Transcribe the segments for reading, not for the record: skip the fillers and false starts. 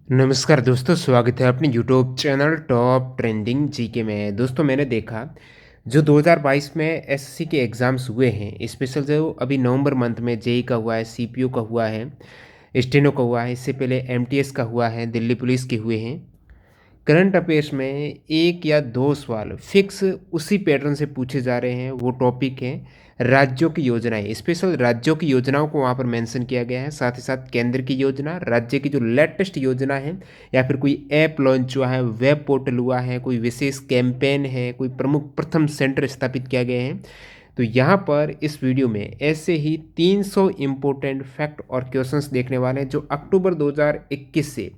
नमस्कार दोस्तों, स्वागत है अपने YouTube channel top trending GK में। दोस्तों मैंने देखा जो 2022 में एसएससी के एग्ज़ाम्स हुए हैं, स्पेशल जो अभी नवंबर मंथ में जेई का हुआ है, सीपीयू का हुआ है, स्टेनो का हुआ है, इससे पहले एमटीएस का हुआ है, दिल्ली पुलिस के हुए हैं। करंट अफेयर्स में एक या दो सवाल फिक्स उसी पैटर्न से पूछे जा रहे हैं। वो टॉपिक है राज्यों की योजनाएं। स्पेशल राज्यों की योजनाओं को वहाँ पर मेंशन किया गया है, साथ ही साथ केंद्र की योजना, राज्य की जो लेटेस्ट योजना है, या फिर कोई ऐप लॉन्च हुआ है, वेब पोर्टल हुआ है, कोई विशेष कैंपेन है, कोई प्रमुख प्रथम सेंटर स्थापित किया गया है। तो यहाँ पर इस वीडियो में ऐसे ही 300 इम्पोर्टेंट फैक्ट और क्वेश्चंस देखने वाले हैं जो अक्टूबर 2021 से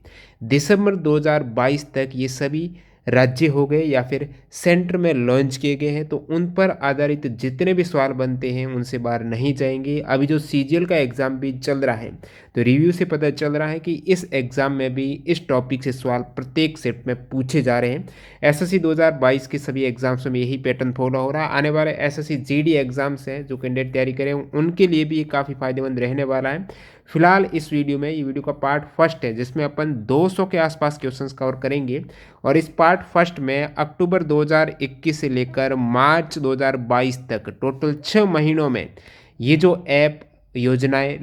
दिसंबर 2022 तक ये सभी राज्य हो गए या फिर सेंटर में लॉन्च किए गए हैं। तो उन पर आधारित जितने भी सवाल बनते हैं उनसे बाहर नहीं जाएंगे। अभी जो सीजीएल का एग्ज़ाम भी चल रहा है, तो रिव्यू से पता चल रहा है कि इस एग्ज़ाम में भी इस टॉपिक से सवाल प्रत्येक सेट में पूछे जा रहे हैं। एसएससी 2022 के सभी एग्जाम्स में यही पैटर्न फॉलो हो रहा है। आने वाले एसएससी जीडी एग्जाम्स हैं जो कैंडिडेट तैयारी करें उनके लिए भी ये काफ़ी फायदेमंद रहने वाला है। फिलहाल इस वीडियो में, ये वीडियो का पार्ट फर्स्ट है जिसमें अपन 200 के आसपास क्वेश्चंस कवर करेंगे। और इस पार्ट फर्स्ट में अक्टूबर 2021 से लेकर मार्च 2022 तक टोटल 6 महीनों में ये जो ऐप, योजनाएं,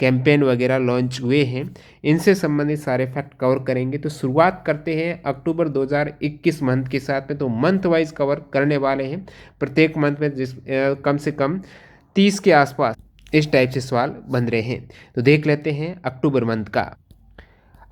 कैंपेन वगैरह लॉन्च हुए हैं, इनसे संबंधित सारे फैक्ट कवर करेंगे। तो शुरुआत करते हैं अक्टूबर 2021 मंथ के साथ में। तो मंथ वाइज कवर करने वाले हैं। प्रत्येक मंथ में कम से कम 30 के आसपास इस टाइप से सवाल बन रहे हैं। तो देख लेते हैं अक्टूबर मंथ का।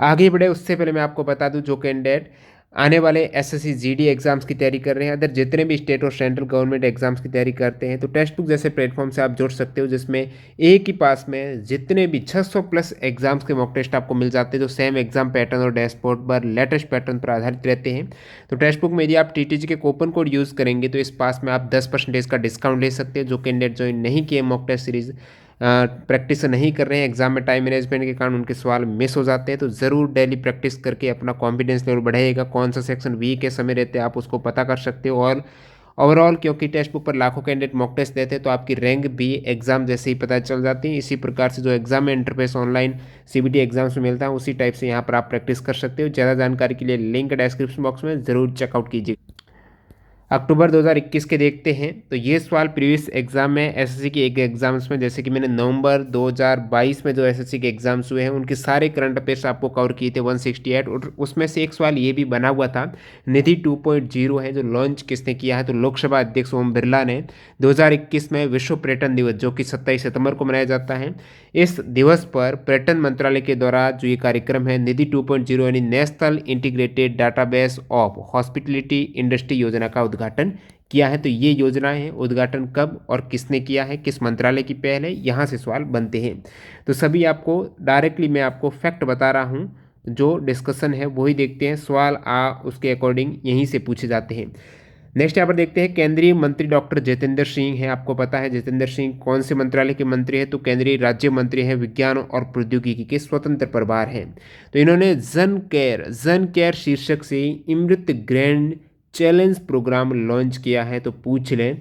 आगे बढ़े उससे पहले मैं आपको बता दूं, जो कैंडिडेट आने वाले एसएससी जीडी एग्जाम्स की तैयारी कर रहे हैं, अदर जितने भी स्टेट और सेंट्रल गवर्नमेंट एग्जाम्स की तैयारी करते हैं, तो टेक्स्ट बुक जैसे प्लेटफॉर्म से आप जुड़ सकते हो, जिसमें एक ही पास में जितने भी 600 प्लस एग्जाम्स के मॉक टेस्ट आपको मिल जाते हैं, जो सेम एग्जाम पैटर्न और डैशबोर्ड पर लेटेस्ट पैटर्न पर आधारित रहते हैं। तो टेक्स्ट बुक में यदि आप टीटीजी के कूपन कोड यूज़ करेंगे तो इस पास में आप 10% का डिस्काउंट ले सकते हैं। जो कैंडिडेट ज्वाइन नहीं किए मॉक टेस्ट सीरीज, प्रैक्टिस नहीं कर रहे हैं, एग्जाम में टाइम मैनेजमेंट के कारण उनके सवाल मिस हो जाते हैं, तो ज़रूर डेली प्रैक्टिस करके अपना कॉन्फिडेंस लेवल बढ़ाइएगा। कौन सा सेक्शन वीक है, समय रहते हैं आप उसको पता कर सकते हो। और ओवरऑल क्योंकि टेक्स्ट बुक पर लाखों कैंडिडेट मॉक टेस्ट देते हैं, तो आपकी रैंक भी एग्जाम जैसे ही पता चल जाती है। इसी प्रकार से जो एग्जाम में इंटरफेस ऑनलाइन सीबीटी एग्जाम्स में मिलता है, उसी टाइप से यहाँ पर आप प्रैक्टिस कर सकते हो। ज़्यादा जानकारी के लिए लिंक डिस्क्रिप्शन बॉक्स में ज़रूर चेकआउट कीजिए। अक्टूबर 2021 के देखते हैं। तो ये सवाल प्रीवियस एग्जाम में एसएससी के एक एग्जाम्स में, जैसे कि मैंने नवंबर 2022 में जो एसएससी के एग्जाम्स हुए हैं उनके सारे करंट अफेयर्स आपको कवर किए थे 168। और उसमें से एक सवाल ये भी बना हुआ था, निधि 2.0 है जो लॉन्च किसने किया है, तो लोकसभा अध्यक्ष ओम बिरला ने 2021 में विश्व पर्यटन दिवस, जो कि 27 सितंबर को मनाया जाता है, इस दिवस पर पर्यटन मंत्रालय के द्वारा जो ये कार्यक्रम है निधि 2.0 यानी national integrated database of hospitality industry योजना का उद्घाटन किया है। तो ये योजना है, उद्घाटन कब और किसने किया है, किस मंत्रालय की पहल है, यहाँ से सवाल बनते हैं। तो सभी आपको डायरेक्टली मैं आपको फैक्ट बता रहा हूँ, जो डिस्कशन है वही देखते हैं। सवाल उसके अकॉर्डिंग यहीं से पूछे जाते हैं। नेक्स्ट यहाँ पर देखते हैं, केंद्रीय मंत्री डॉक्टर जितेंद्र सिंह हैं। आपको पता है जितेंद्र सिंह कौन से मंत्रालय के मंत्री हैं, तो केंद्रीय राज्य मंत्री हैं, विज्ञान और प्रौद्योगिकी के स्वतंत्र प्रभार हैं। तो इन्होंने जन केयर शीर्षक से अमृत ग्रैंड चैलेंज प्रोग्राम लॉन्च किया है। तो पूछ लें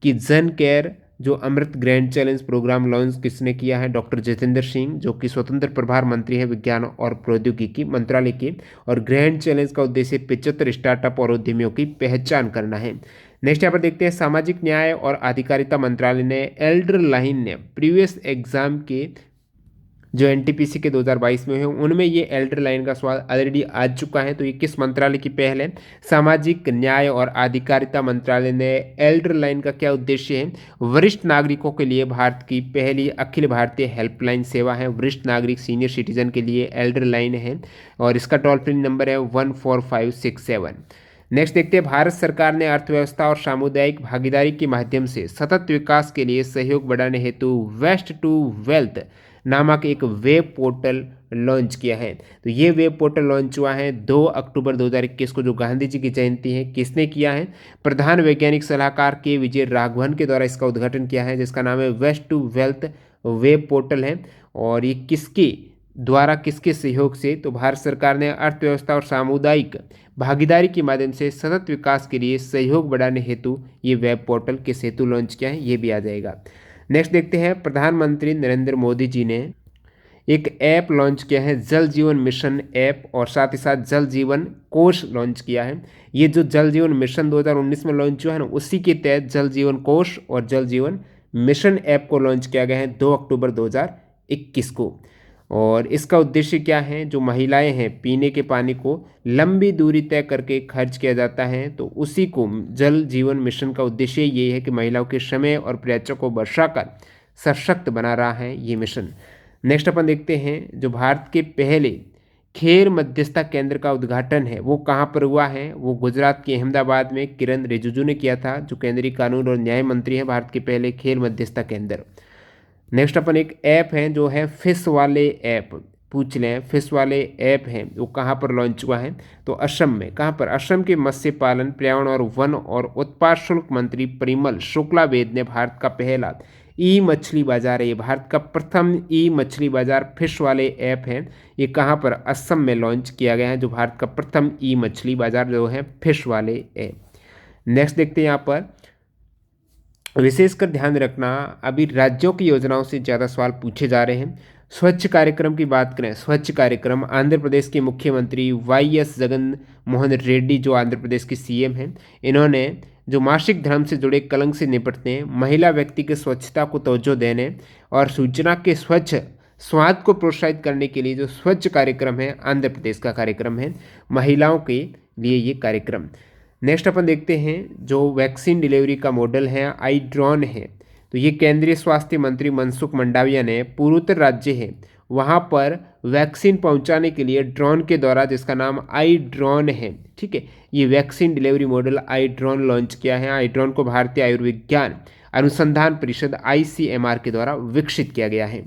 कि जन केयर जो अमृत ग्रैंड चैलेंज प्रोग्राम लॉन्च किसने किया है, डॉक्टर जितेंद्र सिंह, जो कि स्वतंत्र प्रभार मंत्री है विज्ञान और प्रौद्योगिकी मंत्रालय के। और ग्रैंड चैलेंज का उद्देश्य 75 स्टार्टअप और उद्यमियों की पहचान करना है। नेक्स्ट यहाँ पर देखते हैं, सामाजिक न्याय और अधिकारिता मंत्रालय ने एल्डर लाइन ने प्रीवियस एग्जाम के जो एनटीपीसी के 2022 में है उनमें ये एल्डर लाइन का सवाल ऑलरेडी आ चुका है। तो ये किस मंत्रालय की पहल है, सामाजिक न्याय और अधिकारिता मंत्रालय ने एल्डर लाइन का क्या उद्देश्य है, वरिष्ठ नागरिकों के लिए भारत की पहली अखिल भारतीय हेल्पलाइन सेवा है। वरिष्ठ नागरिक सीनियर सिटीजन के लिए एल्डर लाइन है और इसका टोल फ्री नंबर है 14567। नेक्स्ट देखते हैं, भारत सरकार ने अर्थव्यवस्था और सामुदायिक भागीदारी के माध्यम से सतत विकास के लिए सहयोग बढ़ाने हेतु वेस्ट टू वेल्थ नामक एक वेब पोर्टल लॉन्च किया है। तो ये वेब पोर्टल लॉन्च हुआ है 2 अक्टूबर 2021 को, जो गांधी जी की जयंती है। किसने किया है, प्रधान वैज्ञानिक सलाहकार के विजय राघवन के द्वारा इसका उद्घाटन किया है, जिसका नाम है waste to wealth web portal है। और ये किसके द्वारा, किसके सहयोग से, तो भारत सरकार ने अर्थव्यवस्था और सामुदायिक भागीदारी के माध्यम से सतत विकास के लिए सहयोग बढ़ाने हेतु ये वेब पोर्टल किस हेतु लॉन्च किया है, ये भी आ जाएगा। नेक्स्ट देखते हैं, प्रधानमंत्री नरेंद्र मोदी जी ने एक ऐप लॉन्च किया है जल जीवन मिशन ऐप, और साथ ही साथ जल जीवन कोष लॉन्च किया है। ये जो जल जीवन मिशन 2019 में लॉन्च हुआ है ना, उसी के तहत जल जीवन कोष और जल जीवन मिशन ऐप को लॉन्च किया गया है 2 अक्टूबर 2021 को। और इसका उद्देश्य क्या है, जो महिलाएं हैं पीने के पानी को लंबी दूरी तय करके खर्च किया जाता है, तो उसी को जल जीवन मिशन का उद्देश्य ये है कि महिलाओं के समय और प्रयासों को बढ़ाकर सशक्त बना रहा है ये मिशन। नेक्स्ट अपन देखते हैं, जो भारत के पहले खेल मध्यस्थता केंद्र का उद्घाटन है वो कहाँ पर हुआ है, वो गुजरात के अहमदाबाद में किरण रिजिजू ने किया था, जो केंद्रीय कानून और न्याय मंत्री हैं। भारत के पहले खेल मध्यस्थता केंद्र। नेक्स्ट अपन एक ऐप है जो है फिश वाले ऐप, पूछ लें फिश वाले ऐप है वो कहाँ पर लॉन्च हुआ है, तो असम में। कहाँ पर, असम के मत्स्य पालन, पर्यावरण और वन और उत्पाद शुल्क मंत्री परिमल शुक्लाबैद ने भारत का पहला ई मछली बाजार है, ये भारत का प्रथम ई मछली बाजार फिश वाले ऐप है, ये कहाँ पर, असम में लॉन्च किया गया है, जो भारत का प्रथम ई मछली बाजार जो है फिश वाले ऐप। नेक्स्ट देखते हैं यहाँ पर, विशेषकर ध्यान रखना अभी राज्यों की योजनाओं से ज़्यादा सवाल पूछे जा रहे हैं। स्वच्छ कार्यक्रम की बात करें, स्वच्छ कार्यक्रम आंध्र प्रदेश के मुख्यमंत्री YS जगन मोहन रेड्डी, जो आंध्र प्रदेश के CM हैं, इन्होंने जो मासिक धर्म से जुड़े कलंक से निपटने, महिला व्यक्ति की स्वच्छता को तवज्जो देने और सूचना के स्वच्छ स्वाद को प्रोत्साहित करने के लिए जो स्वच्छ कार्यक्रम है, आंध्र प्रदेश का कार्यक्रम है महिलाओं के लिए ये कार्यक्रम। नेक्स्ट अपन देखते हैं, जो वैक्सीन डिलीवरी का मॉडल है आई ड्रोन है, तो ये केंद्रीय स्वास्थ्य मंत्री मनसुख मंडाविया ने पूर्वोत्तर राज्य है वहाँ पर वैक्सीन पहुँचाने के लिए ड्रोन के द्वारा, जिसका नाम आई ड्रोन है, ठीक है, ये vaccine delivery model I drone launch किया है। आई ड्रोन को भारतीय आयुर्विज्ञान अनुसंधान परिषद ICMR के द्वारा विकसित किया गया है।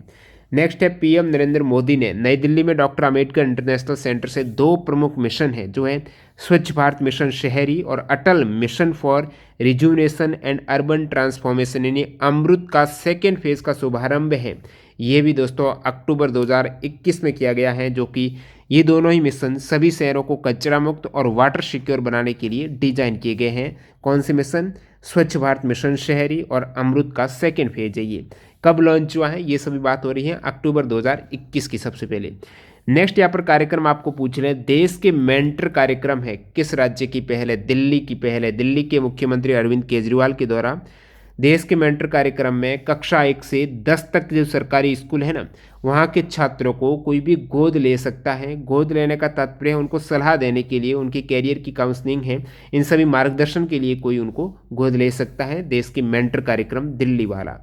नेक्स्ट है, PM नरेंद्र मोदी ने नई दिल्ली में डॉक्टर अम्बेडकर इंटरनेशनल सेंटर से 2 प्रमुख मिशन है, जो है स्वच्छ भारत मिशन शहरी और Atal mission for rejuvenation and urban transformation, यानी अमृत का सेकेंड फेज का शुभारंभ है। ये भी दोस्तों अक्टूबर 2021 में किया गया है, जो कि ये दोनों ही मिशन सभी शहरों को कचरा मुक्त और वाटर सिक्योर बनाने के लिए डिजाइन किए गए हैं। कौन से मिशन, स्वच्छ भारत मिशन शहरी और अमृत का सेकेंड फेज है। ये कब लॉन्च हुआ है, ये सभी बात हो रही है अक्टूबर 2021 की सबसे पहले। नेक्स्ट यहाँ पर कार्यक्रम आपको पूछ रहे हैं, देश के मेंटर कार्यक्रम है किस राज्य की पहल है, दिल्ली की पहल है। दिल्ली के मुख्यमंत्री अरविंद केजरीवाल के द्वारा देश के मेंटर कार्यक्रम में कक्षा 1 से 10 तक जो सरकारी स्कूल है ना, वहाँ के छात्रों को कोई भी गोद ले सकता है। गोद लेने का तात्पर्य है उनको सलाह देने के लिए, उनके कैरियर की काउंसलिंग है, इन सभी मार्गदर्शन के लिए कोई उनको गोद ले सकता है। देश के मेंटर कार्यक्रम दिल्ली वाला।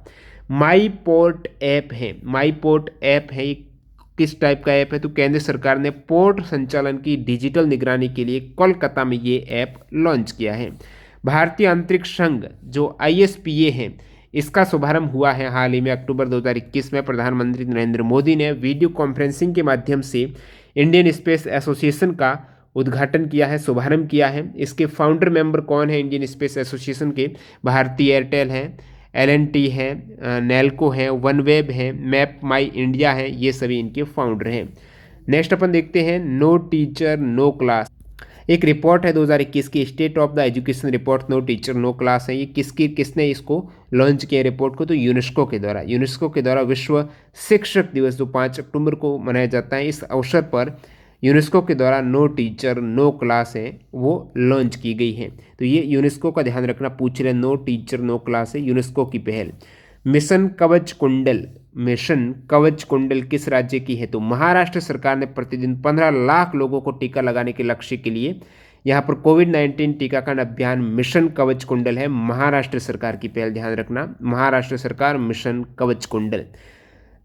माई पोर्ट ऐप है, माई पोर्ट ऐप है, किस टाइप का ऐप है, तो केंद्र सरकार ने पोर्ट संचालन की डिजिटल निगरानी के लिए कोलकाता में ये ऐप लॉन्च किया है। भारतीय अंतरिक्ष संघ जो ISPA है, इसका शुभारंभ हुआ है हाल ही में अक्टूबर 2021 में। प्रधानमंत्री नरेंद्र मोदी ने वीडियो कॉन्फ्रेंसिंग के माध्यम से इंडियन स्पेस एसोसिएशन का उद्घाटन किया है, शुभारंभ किया है। इसके फाउंडर मेंबर कौन है इंडियन स्पेस एसोसिएशन के, भारतीय एयरटेल है, LNT है, नेल्को है, वनवेब है, मैप माई इंडिया है, ये सभी इनके फाउंडर हैं। नेक्स्ट अपन देखते हैं, नो टीचर नो क्लास। एक रिपोर्ट है 2021 की, state of the education report, no teacher no class है। ये किसने इसको लॉन्च किया रिपोर्ट को, तो यूनेस्को के द्वारा। यूनेस्को के द्वारा विश्व शिक्षक दिवस जो 5 अक्टूबर को मनाया जाता है, इस अवसर पर यूनेस्को के द्वारा नो टीचर नो क्लास है वो लॉन्च की गई है। तो ये यूनेस्को का ध्यान रखना, पूछ रहे नो टीचर नो क्लास है यूनेस्को की पहल। मिशन कवच कुंडल, मिशन कवच कुंडल किस राज्य की है, तो महाराष्ट्र सरकार ने प्रतिदिन 15 लाख लोगों को टीका लगाने के लक्ष्य के लिए यहाँ पर कोविड-19 टीकाकरण अभियान मिशन कवच कुंडल है, महाराष्ट्र सरकार की पहल, ध्यान रखना महाराष्ट्र सरकार मिशन कवच कुंडल।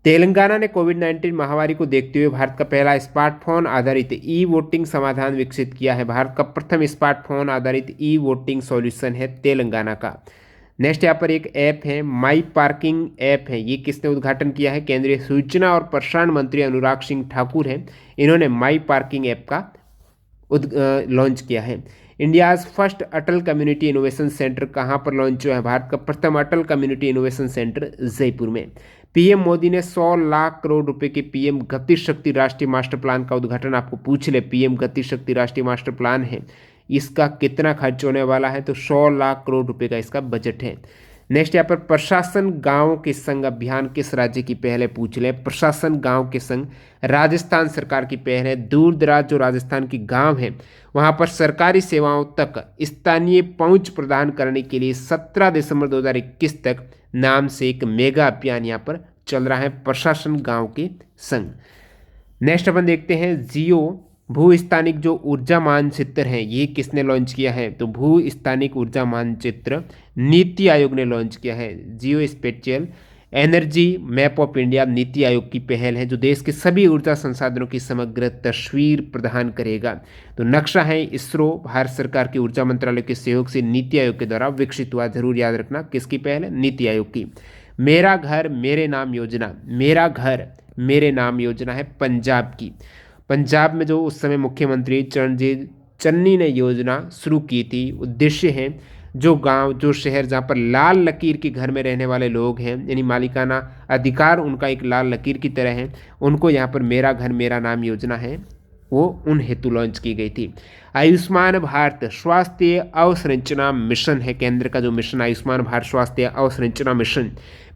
तेलंगाना ने कोविड-19 महामारी को देखते हुए भारत का पहला स्मार्टफोन आधारित ई वोटिंग समाधान विकसित किया है। भारत का प्रथम स्मार्टफोन आधारित ई वोटिंग सॉल्यूशन है तेलंगाना का। नेक्स्ट यहाँ पर एक ऐप है, माई पार्किंग ऐप है, ये किसने उद्घाटन किया है, केंद्रीय सूचना और प्रसारण मंत्री अनुराग सिंह ठाकुर हैं, इन्होंने माई पार्किंग ऐप का लॉन्च किया है। इंडियाज़ फर्स्ट अटल कम्युनिटी इनोवेशन सेंटर कहाँ पर लॉन्च हुआ है, भारत का प्रथम अटल कम्युनिटी इनोवेशन सेंटर जयपुर में। PM मोदी ने 100 लाख करोड़ रुपए के PM गति शक्ति राष्ट्रीय मास्टर प्लान का उद्घाटन, आपको पूछ ले PM गति शक्ति राष्ट्रीय मास्टर प्लान है, इसका कितना खर्च होने वाला है, तो 100 लाख करोड़ रुपए का इसका बजट है। नेक्स्ट यहाँ पर प्रशासन गांव के संग अभियान किस राज्य की पहल है, पूछ लें। प्रशासन गांव के संग राजस्थान सरकार की पहल है। दूर दराज जो राजस्थान की गांव है वहां पर सरकारी सेवाओं तक स्थानीय पहुंच प्रदान करने के लिए 17 दिसंबर 2021 तक नाम से एक मेगा अभियान यहाँ पर चल रहा है, प्रशासन गांव के संग। नेक्स्ट अपन देखते हैं जियो भूस्थानिक जो ऊर्जा मानचित्र है ये किसने लॉन्च किया है, तो भूस्थानिक ऊर्जा मानचित्र नीति आयोग ने लॉन्च किया है। Geo spatial energy map of India NITI Aayog की पहल है जो देश के सभी ऊर्जा संसाधनों की समग्र तस्वीर प्रदान करेगा। तो नक्शा है इसरो भारत सरकार के ऊर्जा मंत्रालय के सहयोग से नीति आयोग के द्वारा विकसित हुआ, जरूर याद रखना किसकी पहल है, नीति आयोग की। मेरा घर मेरे नाम योजना, मेरा घर मेरे नाम योजना है पंजाब की। पंजाब में जो उस समय मुख्यमंत्री चरणजीत चन्नी ने योजना शुरू की थी, उद्देश्य है जो गांव जो शहर जहां पर लाल लकीर के घर में रहने वाले लोग हैं, यानी मालिकाना अधिकार उनका एक लाल लकीर की तरह है, उनको यहां पर मेरा घर मेरा नाम योजना है वो उन हेतु लॉन्च की गई थी। आयुष्मान भारत स्वास्थ्य अवसंरचना मिशन है केंद्र का जो मिशन, आयुष्मान भारत स्वास्थ्य अवसंरचना मिशन।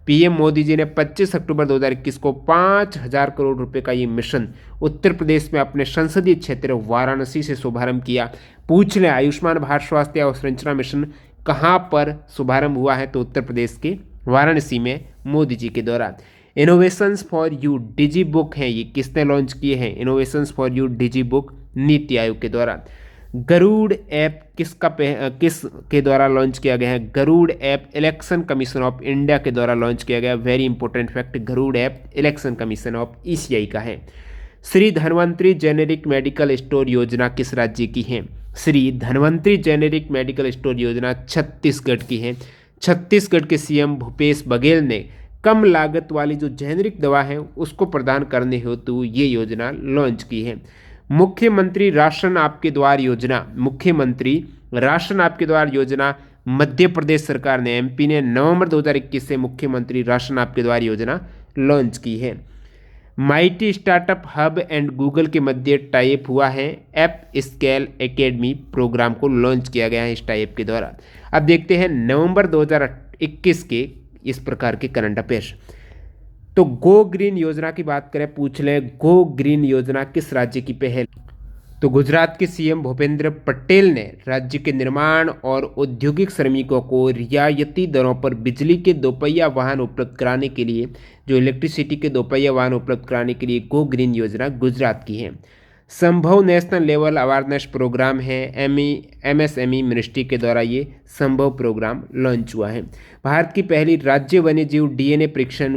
पीएम मोदी जी ने 25 अक्टूबर 2021 को 5,000 करोड़ रुपए का ये मिशन उत्तर प्रदेश में अपने संसदीय क्षेत्र वाराणसी से शुभारंभ किया। पूछ लें आयुष्मान भारत स्वास्थ्य अवसंरचना मिशन कहाँ पर शुभारंभ हुआ है, तो उत्तर प्रदेश के वाराणसी में मोदी जी के द्वारा। Innovations for you digi book है ये किसने लॉन्च किए हैं, innovations for you digi book NITI Aayog के द्वारा। गरुड़ ऐप किस के द्वारा लॉन्च किया गया है, Garud app election commission of India के द्वारा लॉन्च किया गया। Very important fact, Garud app election commission of ECI का है। Shri Dhanvantari generic medical store Yojana किस राज्य की है, Shri Dhanvantari generic medical store Yojana Chhattisgarh की है। छत्तीसगढ़ के सीएम भूपेश बघेल ने कम लागत वाली जो जेनेरिक दवा है उसको प्रदान करने हेतु ये योजना लॉन्च की है। मुख्यमंत्री राशन आपके द्वार योजना, मुख्यमंत्री राशन आपके द्वार योजना मध्य प्रदेश सरकार ने एमपी ने नवंबर 2021 से मुख्यमंत्री राशन आपके द्वार योजना लॉन्च की है। Mighty startup hub and Google के मध्य टाइप हुआ है, एप स्केल एकेडमी प्रोग्राम को लॉन्च किया गया है इस टाइप के द्वारा। अब देखते हैं नवंबर 2021 के इस प्रकार के करंट अफेयर्स। तो गो ग्रीन योजना की बात करें, पूछ लें गो ग्रीन योजना किस राज्य की पहल, तो गुजरात के सीएम भूपेंद्र पटेल ने राज्य के निर्माण और औद्योगिक श्रमिकों को रियायती दरों पर बिजली के दोपहिया वाहन उपलब्ध कराने के लिए, जो इलेक्ट्रिसिटी के दोपहिया वाहन उपलब्ध कराने के लिए गो ग्रीन योजना गुजरात की है। संभव नेशनल लेवल अवेयरनेस प्रोग्राम है, एमएसएमई मिनिस्ट्री के द्वारा ये संभव प्रोग्राम लॉन्च हुआ है। भारत की पहली राज्य वन्यजीव डीएनए परीक्षण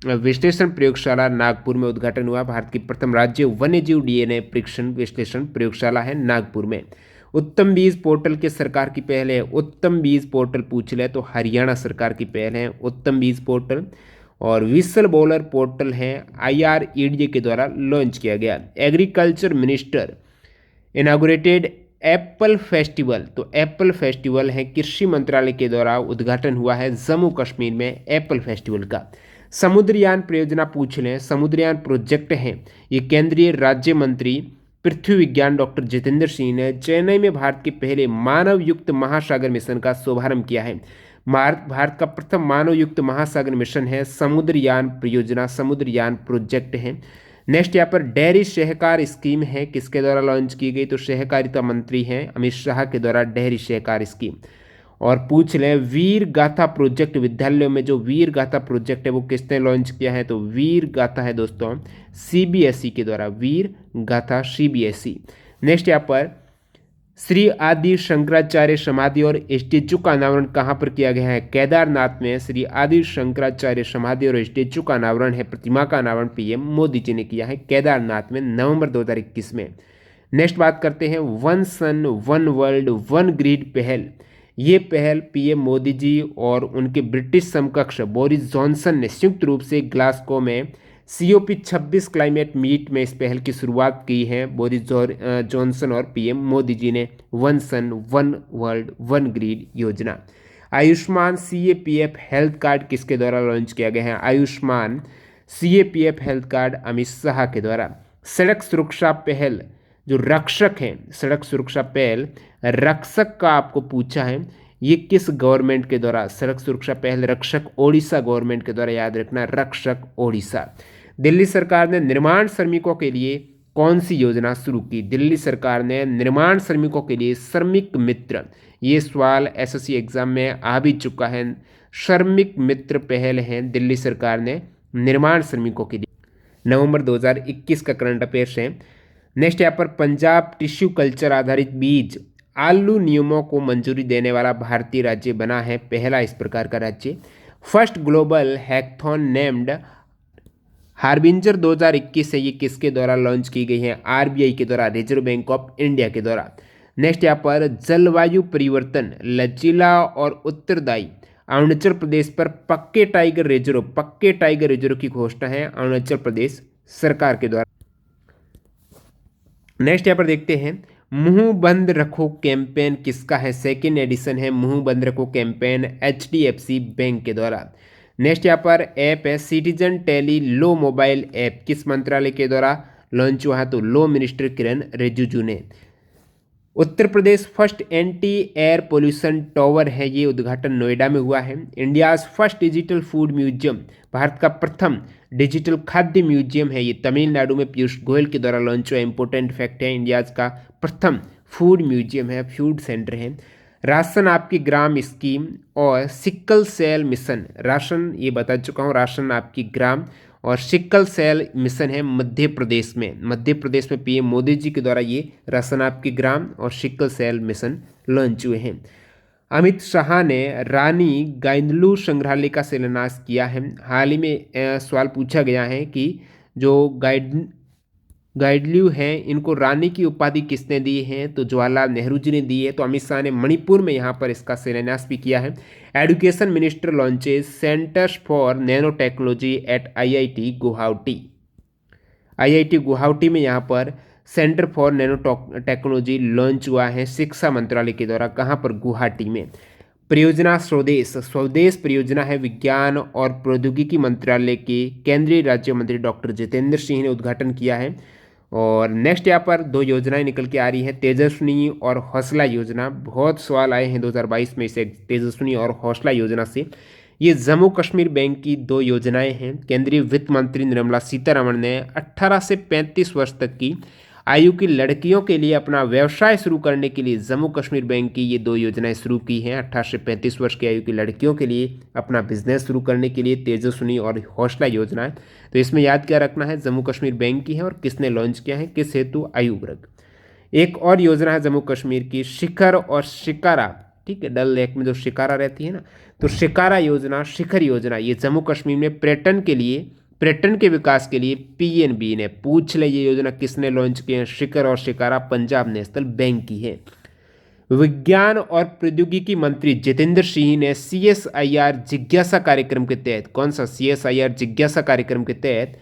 विश्लेषण प्रयोगशाला नागपुर में उद्घाटन हुआ। भारत की प्रथम राज्य वन्यजीव डीएनए परीक्षण विश्लेषण प्रयोगशाला है नागपुर में। उत्तम बीज पोर्टल के सरकार की पहल है, उत्तम बीज पोर्टल पूछ ले तो हरियाणा सरकार की पहल है उत्तम बीज पोर्टल। और विसल बॉलर पोर्टल है IREDA के द्वारा लॉन्च किया गया। Agriculture minister inaugurated Apple festival, तो एप्पल फेस्टिवल है कृषि मंत्रालय के द्वारा उद्घाटन हुआ है जम्मू कश्मीर में एप्पल फेस्टिवल का। समुद्रयान परियोजना पूछ लें, समुद्रयान प्रोजेक्ट है ये केंद्रीय राज्य मंत्री पृथ्वी विज्ञान डॉक्टर जितेंद्र सिंह ने चेन्नई में भारत के पहले मानव युक्त महासागर मिशन का शुभारंभ किया है। भारत का प्रथम मानव युक्त महासागर मिशन है समुद्रयान परियोजना, समुद्रयान प्रोजेक्ट है। नेक्स्ट यहाँ पर डेयरी सहकार स्कीम है, किसके द्वारा लॉन्च की गई, तो सहकारिता मंत्री हैं अमित शाह के द्वारा डेयरी सहकार स्कीम। और पूछ लें वीर गाथा प्रोजेक्ट, विद्यालयों में जो वीर गाथा प्रोजेक्ट है वो किसने लॉन्च किया है, तो वीर गाथा है दोस्तों CBSE के द्वारा, वीर गाथा CBSE। नेक्स्ट यहाँ पर श्री आदि शंकराचार्य समाधि और स्टेचू का अनावरण कहाँ पर किया गया है, केदारनाथ में श्री आदि शंकराचार्य समाधि और स्टेचू का अनावरण है, प्रतिमा का अनावरण पीएम मोदी जी ने किया है केदारनाथ में नवंबर 2021 में। नेक्स्ट बात करते हैं one sun one world one grid पहल। ये पहल पीएम मोदी जी और उनके ब्रिटिश समकक्ष बोरिस जॉनसन ने संयुक्त रूप से ग्लासगो में COP26 क्लाइमेट मीट में इस पहल की शुरुआत की है। बोरिस जॉनसन और पीएम मोदी जी ने one sun one world one grid योजना। आयुष्मान CAPF हेल्थ कार्ड किसके द्वारा लॉन्च किया गया है, Ayushman CAPF health card Amit Shah के द्वारा। सड़क सुरक्षा पहल जो रक्षक हैं, सड़क सुरक्षा पहल रक्षक का आपको पूछा है, ये किस गवर्नमेंट के द्वारा? सड़क सुरक्षा पहल रक्षक ओडिशा गवर्नमेंट के द्वारा, याद रखना, रक्षक ओडिशा। दिल्ली सरकार ने निर्माण श्रमिकों के लिए कौन सी योजना शुरू की? दिल्ली सरकार ने निर्माण श्रमिकों के लिए श्रमिक मित्र, ये सवाल एसएससी एग्जाम में आ भी चुका है। श्रमिक मित्र पहल है दिल्ली सरकार ने निर्माण श्रमिकों के लिए। नवंबर 2021 का करंट अफेयर्स है। नेक्स्ट यहाँ पर पंजाब टिश्यू कल्चर आधारित बीज आलू नियमों को मंजूरी देने वाला भारतीय राज्य बना है पहला इस प्रकार का राज्य। First global hackathon named harbinger 2021 से ये किसके द्वारा लॉन्च की गई है? आरबीआई के द्वारा, रिजर्व बैंक ऑफ इंडिया के द्वारा। नेक्स्ट यहाँ पर जलवायु परिवर्तन लचीला और उत्तरदायी अरुणाचल प्रदेश पर पक्के टाइगर रिजर्व की घोषणा है अरुणाचल प्रदेश सरकार के द्वारा। नेक्स्ट यहाँ पर देखते हैं मुंह बंद रखो कैंपेन किसका है? सेकेंड एडिशन है मुंह बंद रखो कैंपेन एचडीएफसी बैंक के द्वारा। नेक्स्ट यहाँ पर ऐप है सिटीजन टेली लो मोबाइल ऐप, किस मंत्रालय के द्वारा लॉन्च हुआ है? तो लो मिनिस्टर किरण रिजिजू ने। Uttar Pradesh first anti air pollution tower है, ये उद्घाटन नोएडा में हुआ है। India's first digital food museum, Bharat का प्रथम डिजिटल खाद्य म्यूजियम है, ये तमिलनाडु में पीयूष गोयल के द्वारा लॉन्च हुआ। इंपॉर्टेंट फैक्ट है, इंडियाज का प्रथम फूड म्यूजियम है, फूड सेंटर है। राशन आपकी ग्राम स्कीम और सिकल सेल मिशन, राशन ये बता चुका हूँ, राशन आपकी ग्राम और सिकल सेल मिशन है मध्य प्रदेश में पीएम मोदी जी के द्वारा ये राशन आपकी ग्राम और सिकल सेल मिशन लॉन्च हुए हैं। अमित शाह ने रानी गाइडलू संग्रहालय का शिलान्यास किया है। हाल ही में सवाल पूछा गया है कि जो गाइडलू हैं इनको रानी की उपाधि किसने दी है? तो जवाहरलाल नेहरू जी ने दी है। तो अमित शाह ने मणिपुर में यहाँ पर इसका शिलान्यास भी किया है। Education minister launches centres for nano technology at IIT Guwahati. IIT Guwahati में यहाँ पर centre for nano technology launch हुआ है शिक्षा मंत्रालय के द्वारा। कहाँ पर? गुवाहाटी में। परियोजना स्वदेश परियोजना है विज्ञान और प्रौद्योगिकी मंत्रालय के केंद्रीय राज्य मंत्री डॉक्टर जितेंद्र सिंह ने उद्घाटन किया है। और नेक्स्ट यहाँ पर दो योजनाएं निकल के आ रही हैं, तेजस्विनी और हौसला योजना। बहुत सवाल आए हैं 2022 में इसे तेजस्विनी और हौसला योजना से। ये जम्मू कश्मीर बैंक की दो योजनाएं हैं। केंद्रीय वित्त मंत्री निर्मला सीतारमण ने 18 से 35 वर्ष तक की आयु की लड़कियों के लिए अपना व्यवसाय शुरू करने के लिए जम्मू कश्मीर बैंक की ये दो योजनाएं शुरू की हैं। 18 से 35 वर्ष की आयु की लड़कियों के लिए अपना बिजनेस शुरू करने के लिए तेजस्विनी और हौसला योजना है। तो इसमें याद क्या रखना है? जम्मू कश्मीर बैंक की है और किसने लॉन्च किया है, किस हेतु? आयु वर्ग। एक और योजना है जम्मू कश्मीर की शिखर और शिकारा, ठीक है, डल लेक में जो शिकारा रहती है ना, तो शिकारा योजना, शिखर योजना, ये जम्मू कश्मीर में पर्यटन के विकास के लिए पीएनबी ने, पूछ ले ये योजना किसने लॉन्च की है? शिखर और शिकारा पंजाब नेशनल बैंक की है। विज्ञान और प्रौद्योगिकी मंत्री जितेंद्र सिंह ने सीएसआईआर जिज्ञासा कार्यक्रम के तहत, कौन सा? सीएसआईआर जिज्ञासा कार्यक्रम के तहत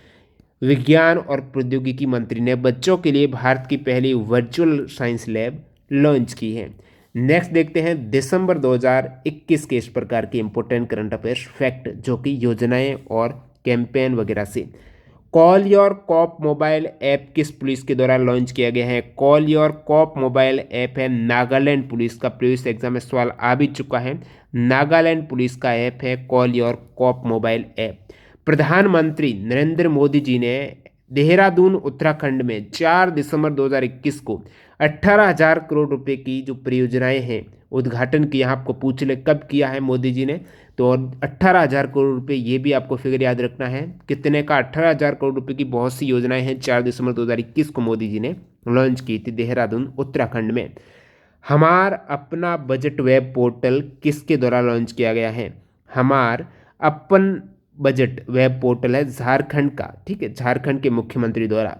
विज्ञान और प्रौद्योगिकी मंत्री ने बच्चों के लिए भारत की पहली वर्चुअल साइंस लैब लॉन्च की है। नेक्स्ट देखते हैं दिसंबर 2021 के इस प्रकार के इंपॉर्टेंट करंट अफेयर्स फैक्ट, जो कि योजनाएं और कैंपेन वगैरह से। Call your cop mobile app किस पुलिस के द्वारा लॉन्च किया गया है? Call your cop mobile app है नागालैंड पुलिस का। प्रीवियस एग्जाम में सवाल आ भी चुका है। नागालैंड पुलिस का ऐप है call your cop mobile app. प्रधानमंत्री नरेंद्र मोदी जी ने देहरादून उत्तराखंड में 4 दिसंबर 2021 को 18,000 करोड़ रुपए की जो परियोजनाएं हैं उद्घाटन किया। आपको पूछ ले कब किया है मोदी जी ने? तो 18,000 करोड़ रुपए, ये भी आपको फिगर याद रखना है कितने का? 18,000 करोड़ रुपए की बहुत सी योजनाएं हैं। 4 दिसंबर 2021 को मोदी जी ने लॉन्च की थी देहरादून उत्तराखंड में। हमार अपना बजट वेब पोर्टल किसके द्वारा लॉन्च किया गया है? हमार अपन बजट वेब पोर्टल है झारखंड का, ठीक है, झारखंड के मुख्यमंत्री द्वारा।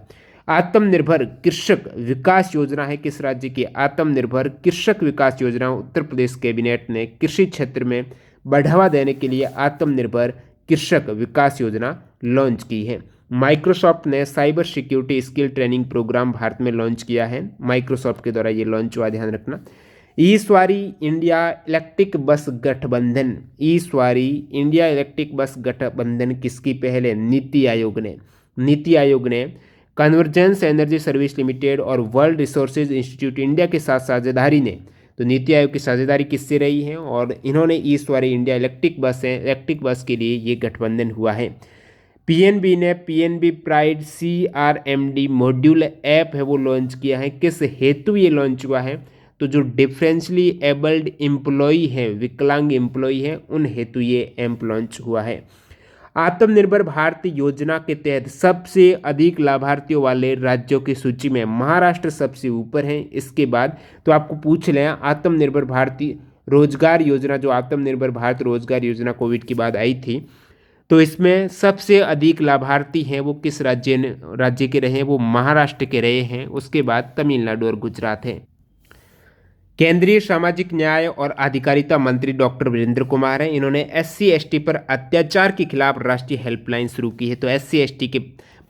आत्मनिर्भर कृषक विकास योजना है किस राज्य की? आत्मनिर्भर कृषक विकास योजना उत्तर प्रदेश कैबिनेट ने कृषि क्षेत्र में बढ़ावा देने के लिए आत्मनिर्भर कृषक विकास योजना लॉन्च की है। माइक्रोसॉफ्ट ने cyber security skill training programme Bharat में लॉन्च किया है। माइक्रोसॉफ्ट के द्वारा ये लॉन्च हुआ, ध्यान रखना। ई सवारी इंडिया इलेक्ट्रिक बस गठबंधन, ई सवारी इंडिया इलेक्ट्रिक बस गठबंधन किसकी पहल है? नीति आयोग ने कन्वर्जेंस एनर्जी सर्विस लिमिटेड और वर्ल्ड रिसोर्सेज इंस्टीट्यूट इंडिया के साथ साझेदारी ने तो नीति आयोग की साझेदारी किससे रही है, और इन्होंने ईस्ट वाली इंडिया इलेक्ट्रिक बस के लिए ये गठबंधन हुआ है। पीएनबी ने PNB pride CRMD module app है वो लॉन्च किया है। किस हेतु ये लॉन्च हुआ है, तो जो डिफरेंशली एबल्ड एम्प्लॉई हैं, विकलांग एम्प्लॉई हैं, उन हेतु ये ऐप लॉन्च हुआ है। आत्मनिर्भर भारत योजना के तहत सबसे अधिक लाभार्थियों वाले राज्यों की सूची में महाराष्ट्र सबसे ऊपर है। इसके बाद तो आपको पूछ लें, आत्मनिर्भर भारतीय रोजगार योजना, जो आत्मनिर्भर भारत रोजगार योजना कोविड के बाद आई थी, तो इसमें सबसे अधिक लाभार्थी हैं वो किस राज्य के रहे हैं, वो महाराष्ट्र के रहे हैं। उसके बाद तमिलनाडु और गुजरात है। केंद्रीय सामाजिक न्याय और अधिकारिता मंत्री डॉक्टर वीरेंद्र कुमार हैं। इन्होंने SC/ST पर अत्याचार के खिलाफ राष्ट्रीय हेल्पलाइन शुरू की है। तो SC/ST के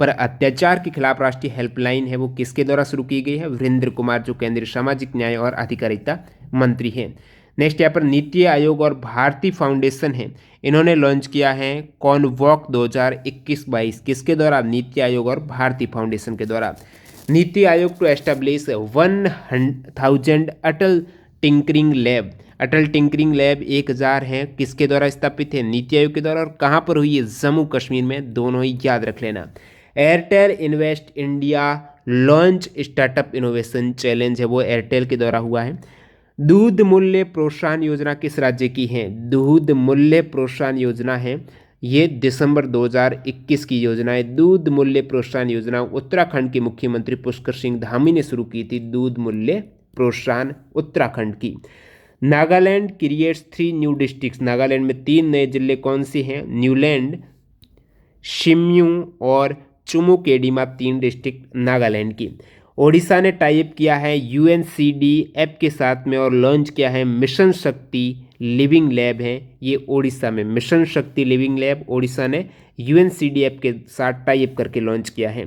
पर अत्याचार के खिलाफ राष्ट्रीय हेल्पलाइन है वो किसके द्वारा शुरू की गई है, वीरेंद्र कुमार, जो केंद्रीय सामाजिक न्याय और अधिकारिता मंत्री हैं। नेक्स्ट यहाँ पर नीति आयोग और भारती फाउंडेशन है, इन्होंने लॉन्च किया है कॉनवॉक 2021-22, किसके द्वारा, नीति आयोग और भारती फाउंडेशन के द्वारा। NITI Aayog to establish 1000 Atal tinkering lab, Atal tinkering lab 1000 है, किसके द्वारा स्थापित है, नीति आयोग के द्वारा। और कहाँ पर हुई है, जम्मू कश्मीर में, दोनों ही याद रख लेना। Airtel invest India launch startup innovation challenge है वो एयरटेल के द्वारा हुआ है। दूध मूल्य प्रोत्साहन योजना किस राज्य की है, दूध मूल्य प्रोत्साहन योजना है ये दिसंबर 2021 की योजना है। दूध मूल्य प्रोत्साहन योजना उत्तराखंड के मुख्यमंत्री पुष्कर सिंह धामी ने शुरू की थी, दूध मूल्य प्रोत्साहन उत्तराखंड की। Nagaland creates 3 new districts, Nagaland में 3 नए जिले कौन से हैं, न्यूलैंड, शिम्यू और चुमुकेडिमा, 3 डिस्ट्रिक्ट नागालैंड की। ओडिशा ने टाइप किया है UNCDF के साथ में और लॉन्च किया है मिशन शक्ति लिविंग लैब है ये ओडिशा में, मिशन शक्ति लिविंग लैब ओडिशा ने UNCDF के साथ टाइप करके लॉन्च किया है।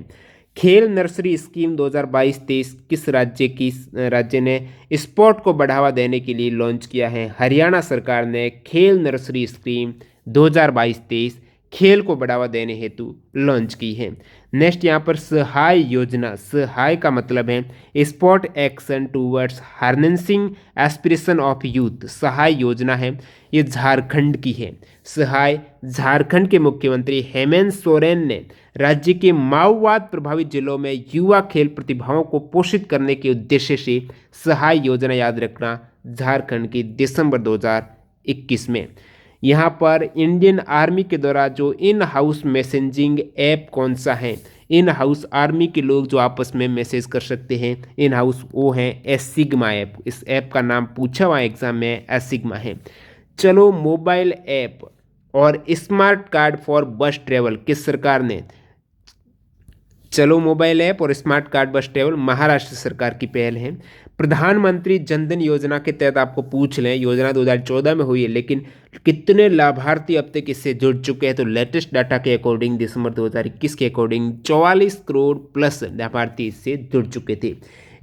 खेल नर्सरी स्कीम 2022-23 किस राज्य ने स्पोर्ट को बढ़ावा देने के लिए लॉन्च किया है, हरियाणा सरकार ने खेल नर्सरी स्कीम 2022-23 खेल को बढ़ावा देने हेतु लॉन्च की है। नेक्स्ट यहाँ पर सहाय योजना, सहाय का मतलब है sport action towards harnessing aspiration of youth, SAHAY योजना है ये झारखंड की है। सहाय झारखंड के मुख्यमंत्री हेमंत सोरेन ने राज्य के माओवाद प्रभावित जिलों में युवा खेल प्रतिभाओं को पोषित करने के उद्देश्य से सहाय योजना, याद रखना, झारखंड की दिसंबर 2021 में। यहाँ पर इंडियन आर्मी के द्वारा जो इन हाउस मैसेजिंग ऐप कौन सा है, इन हाउस आर्मी के लोग जो आपस में मैसेज कर सकते हैं इन हाउस, वो है एसिग्मा ऐप। इस ऐप का नाम पूछा हुआ एग्जाम में, एसिग्मा है। चलो मोबाइल ऐप और स्मार्ट कार्ड फॉर बस ट्रेवल किस सरकार ने, चलो मोबाइल ऐप और स्मार्ट कार्ड बस ट्रेवल महाराष्ट्र सरकार की पहल है। प्रधानमंत्री जनधन योजना के तहत आपको पूछ लें, योजना 2014 में हुई है, लेकिन कितने लाभार्थी अब तक इससे जुड़ चुके हैं, तो लेटेस्ट डाटा के अकॉर्डिंग दिसंबर 2021 के अकॉर्डिंग 44 करोड़ प्लस लाभार्थी इससे जुड़ चुके थे।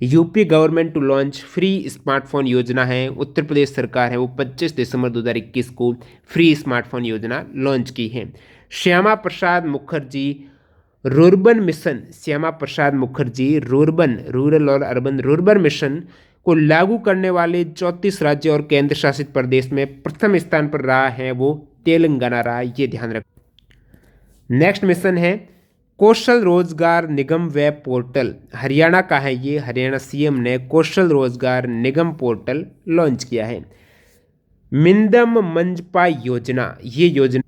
UP government to launch free smartphone Yojana है, उत्तर प्रदेश सरकार है वो 25 दिसंबर 2021 को फ्री स्मार्टफोन योजना लॉन्च की है। Shyama Prasad Mukherjee rurban mission, Shyama Prasad Mukherjee rurban, rural और अर्बन रूर्बन मिशन को लागू करने वाले 34 राज्य और केंद्र शासित प्रदेश में प्रथम स्थान पर रहा है वो तेलंगाना रहा, ये ध्यान रखें। नेक्स्ट मिशन है कौशल रोजगार निगम वेब पोर्टल, हरियाणा का है ये, हरियाणा CM ने कौशल रोजगार निगम पोर्टल लॉन्च किया है। मिंदम मंजपा योजना, ये योजना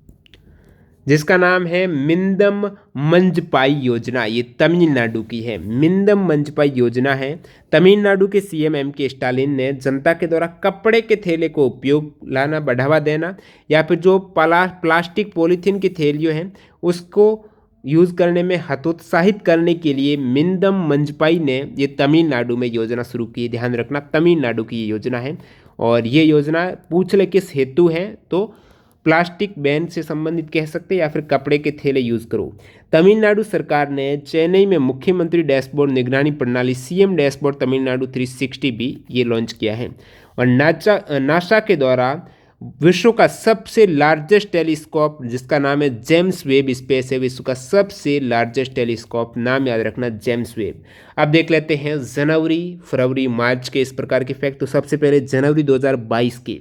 जिसका नाम है मिंदम मंजपाई योजना, ये तमिलनाडु की है। मिंदम मंजपाई योजना है तमिलनाडु के CM MK स्टालिन ने जनता के द्वारा कपड़े के थैले को उपयोग लाना, बढ़ावा देना, या फिर जो प्लास्टिक पॉलीथीन की थैलियों हैं उसको यूज़ करने में हतोत्साहित करने के लिए मिंदम मंजपाई ने ये तमिलनाडु में योजना शुरू की। ध्यान रखना तमिलनाडु की ये योजना है, और ये योजना पूछ ले किस हेतु है, तो प्लास्टिक बैन से संबंधित कह सकते हैं या फिर कपड़े के थैले यूज़ करो। तमिलनाडु सरकार ने चेन्नई में मुख्यमंत्री डैशबोर्ड निगरानी प्रणाली CM डैशबोर्ड तमिलनाडु 360 भी ये लॉन्च किया है। और नासा के द्वारा विश्व का सबसे लार्जेस्ट टेलीस्कोप जिसका नाम है जेम्स वेब स्पेस है, विश्व का सबसे लार्जेस्ट टेलीस्कोप, नाम याद रखना जेम्स वेब। अब देख लेते हैं जनवरी फरवरी मार्च के इस प्रकार के फैक्ट। तो सबसे पहले जनवरी 2022 के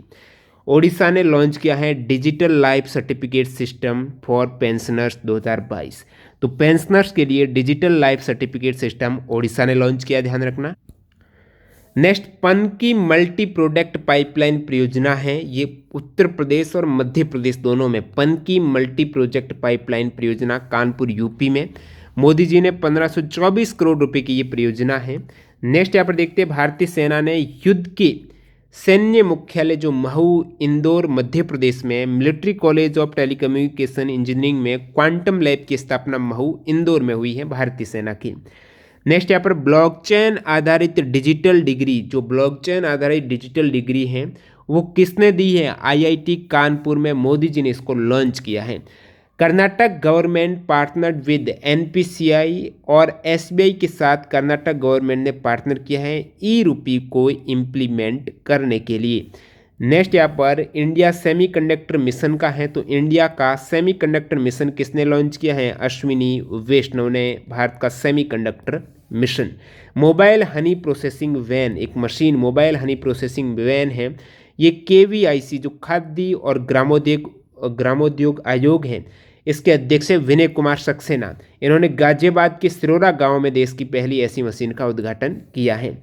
ओडिशा ने लॉन्च किया है digital life certificate system for pensioners 2022। तो पेंशनर्स के लिए digital life certificate system Odisha ने लॉन्च किया, ध्यान रखना। Next, Panki multi product pipeline परियोजना है, ये उत्तर प्रदेश और मध्य प्रदेश दोनों में पनकी मल्टी प्रोजेक्ट पाइपलाइन परियोजना कानपुर यूपी में मोदी जी ने 1524 करोड़ रुपए की ये परियोजना है। नेक्स्ट यहाँ पर देखते हैं, भारतीय सेना ने युद्ध के सैन्य मुख्यालय जो महू इंदौर मध्य प्रदेश में military college of telecommunication engineering में क्वांटम लैब की स्थापना महू इंदौर में हुई है भारतीय सेना की। नेक्स्ट यहाँ पर ब्लॉकचेन आधारित डिजिटल डिग्री, जो ब्लॉकचेन आधारित डिजिटल डिग्री है वो किसने दी है? आईआईटी कानपुर में मोदी जी ने इसको लॉन्च किया है। Karnataka government partnered with NPCI और एसबीआई के साथ कर्नाटक गवर्नमेंट ने पार्टनर किया है ई रूपी को इम्प्लीमेंट करने के लिए। नेक्स्ट यहाँ पर इंडिया सेमीकंडक्टर मिशन का है, तो इंडिया का सेमीकंडक्टर मिशन किसने लॉन्च किया है? अश्विनी वैष्णव ने भारत का semiconductor mission. Mobile honey processing van, एक machine mobile honey processing van है, ये केवीआईसी जो खाद्य और ग्रामोद्योग आयोग है इसके अध्यक्ष है विनय कुमार सक्सेना। इन्होंने गाजियाबाद के सिरोरा गांव में देश की पहली ऐसी मशीन का उद्घाटन किया है।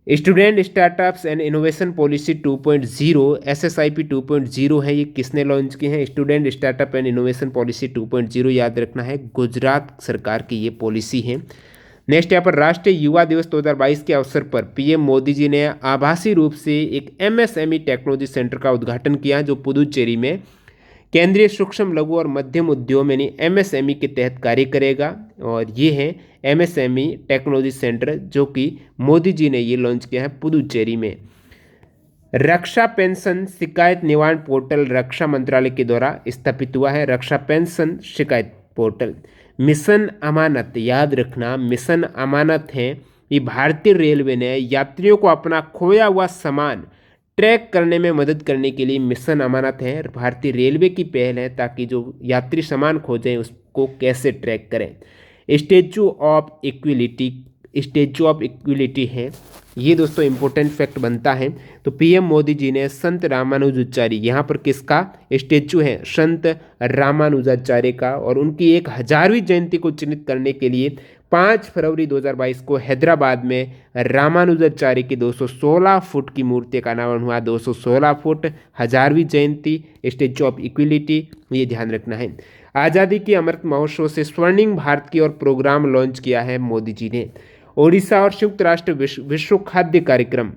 Student startups and innovation policy 2.0 SSIP 2.0 है, ये किसने लॉन्च की है? Student startup and innovation policy 2.0 याद रखना है, गुजरात सरकार की ये पॉलिसी है। नेक्स्ट यहाँ पर राष्ट्रीय युवा दिवस 2022 के अवसर पर पीएम मोदी जी ने आभासी रूप से एक एमएसएमई टेक्नोलॉजी सेंटर का उद्घाटन किया जो पुदुचेरी में केंद्रीय सूक्ष्म लघु और मध्यम उद्योग यानी एमएसएमई के तहत कार्य करेगा। और ये है एमएसएमई टेक्नोलॉजी सेंटर जो कि मोदी जी ने ये लॉन्च किया है पुदुचेरी में। रक्षा पेंशन शिकायत निवारण पोर्टल रक्षा मंत्रालय के द्वारा स्थापित हुआ है, रक्षा पेंशन शिकायत पोर्टल। मिशन अमानत, याद रखना मिशन अमानत है, ये भारतीय रेलवे ने यात्रियों को अपना खोया हुआ सामान ट्रैक करने में मदद करने के लिए मिशन अमानत है, भारतीय रेलवे की पहल है ताकि जो यात्री सामान खोजें उसको कैसे ट्रैक करें। स्टैचू ऑफ इक्विलिटी है, ये दोस्तों इंपॉर्टेंट फैक्ट बनता है। तो पीएम मोदी जी ने संत रामानुजाचार्य, यहाँ पर किसका स्टैचू है? संत रामानुजाचार्य का, और उनकी 1000वीं जयंती को चिन्हित करने के लिए 5 फरवरी 2022 को हैदराबाद में रामानुजाचार्य की 216 फुट की मूर्ति का अनावरण हुआ। 216 फुट 1000वीं जयंती स्टैचू ऑफ इक्विलिटी, ये ध्यान रखना है। आज़ादी की अमृत महोत्सव से स्वर्णिम भारत की ओर प्रोग्राम लॉन्च किया है मोदी जी ने। ओडिशा और संयुक्त राष्ट्र विश्व खाद्य कार्यक्रम,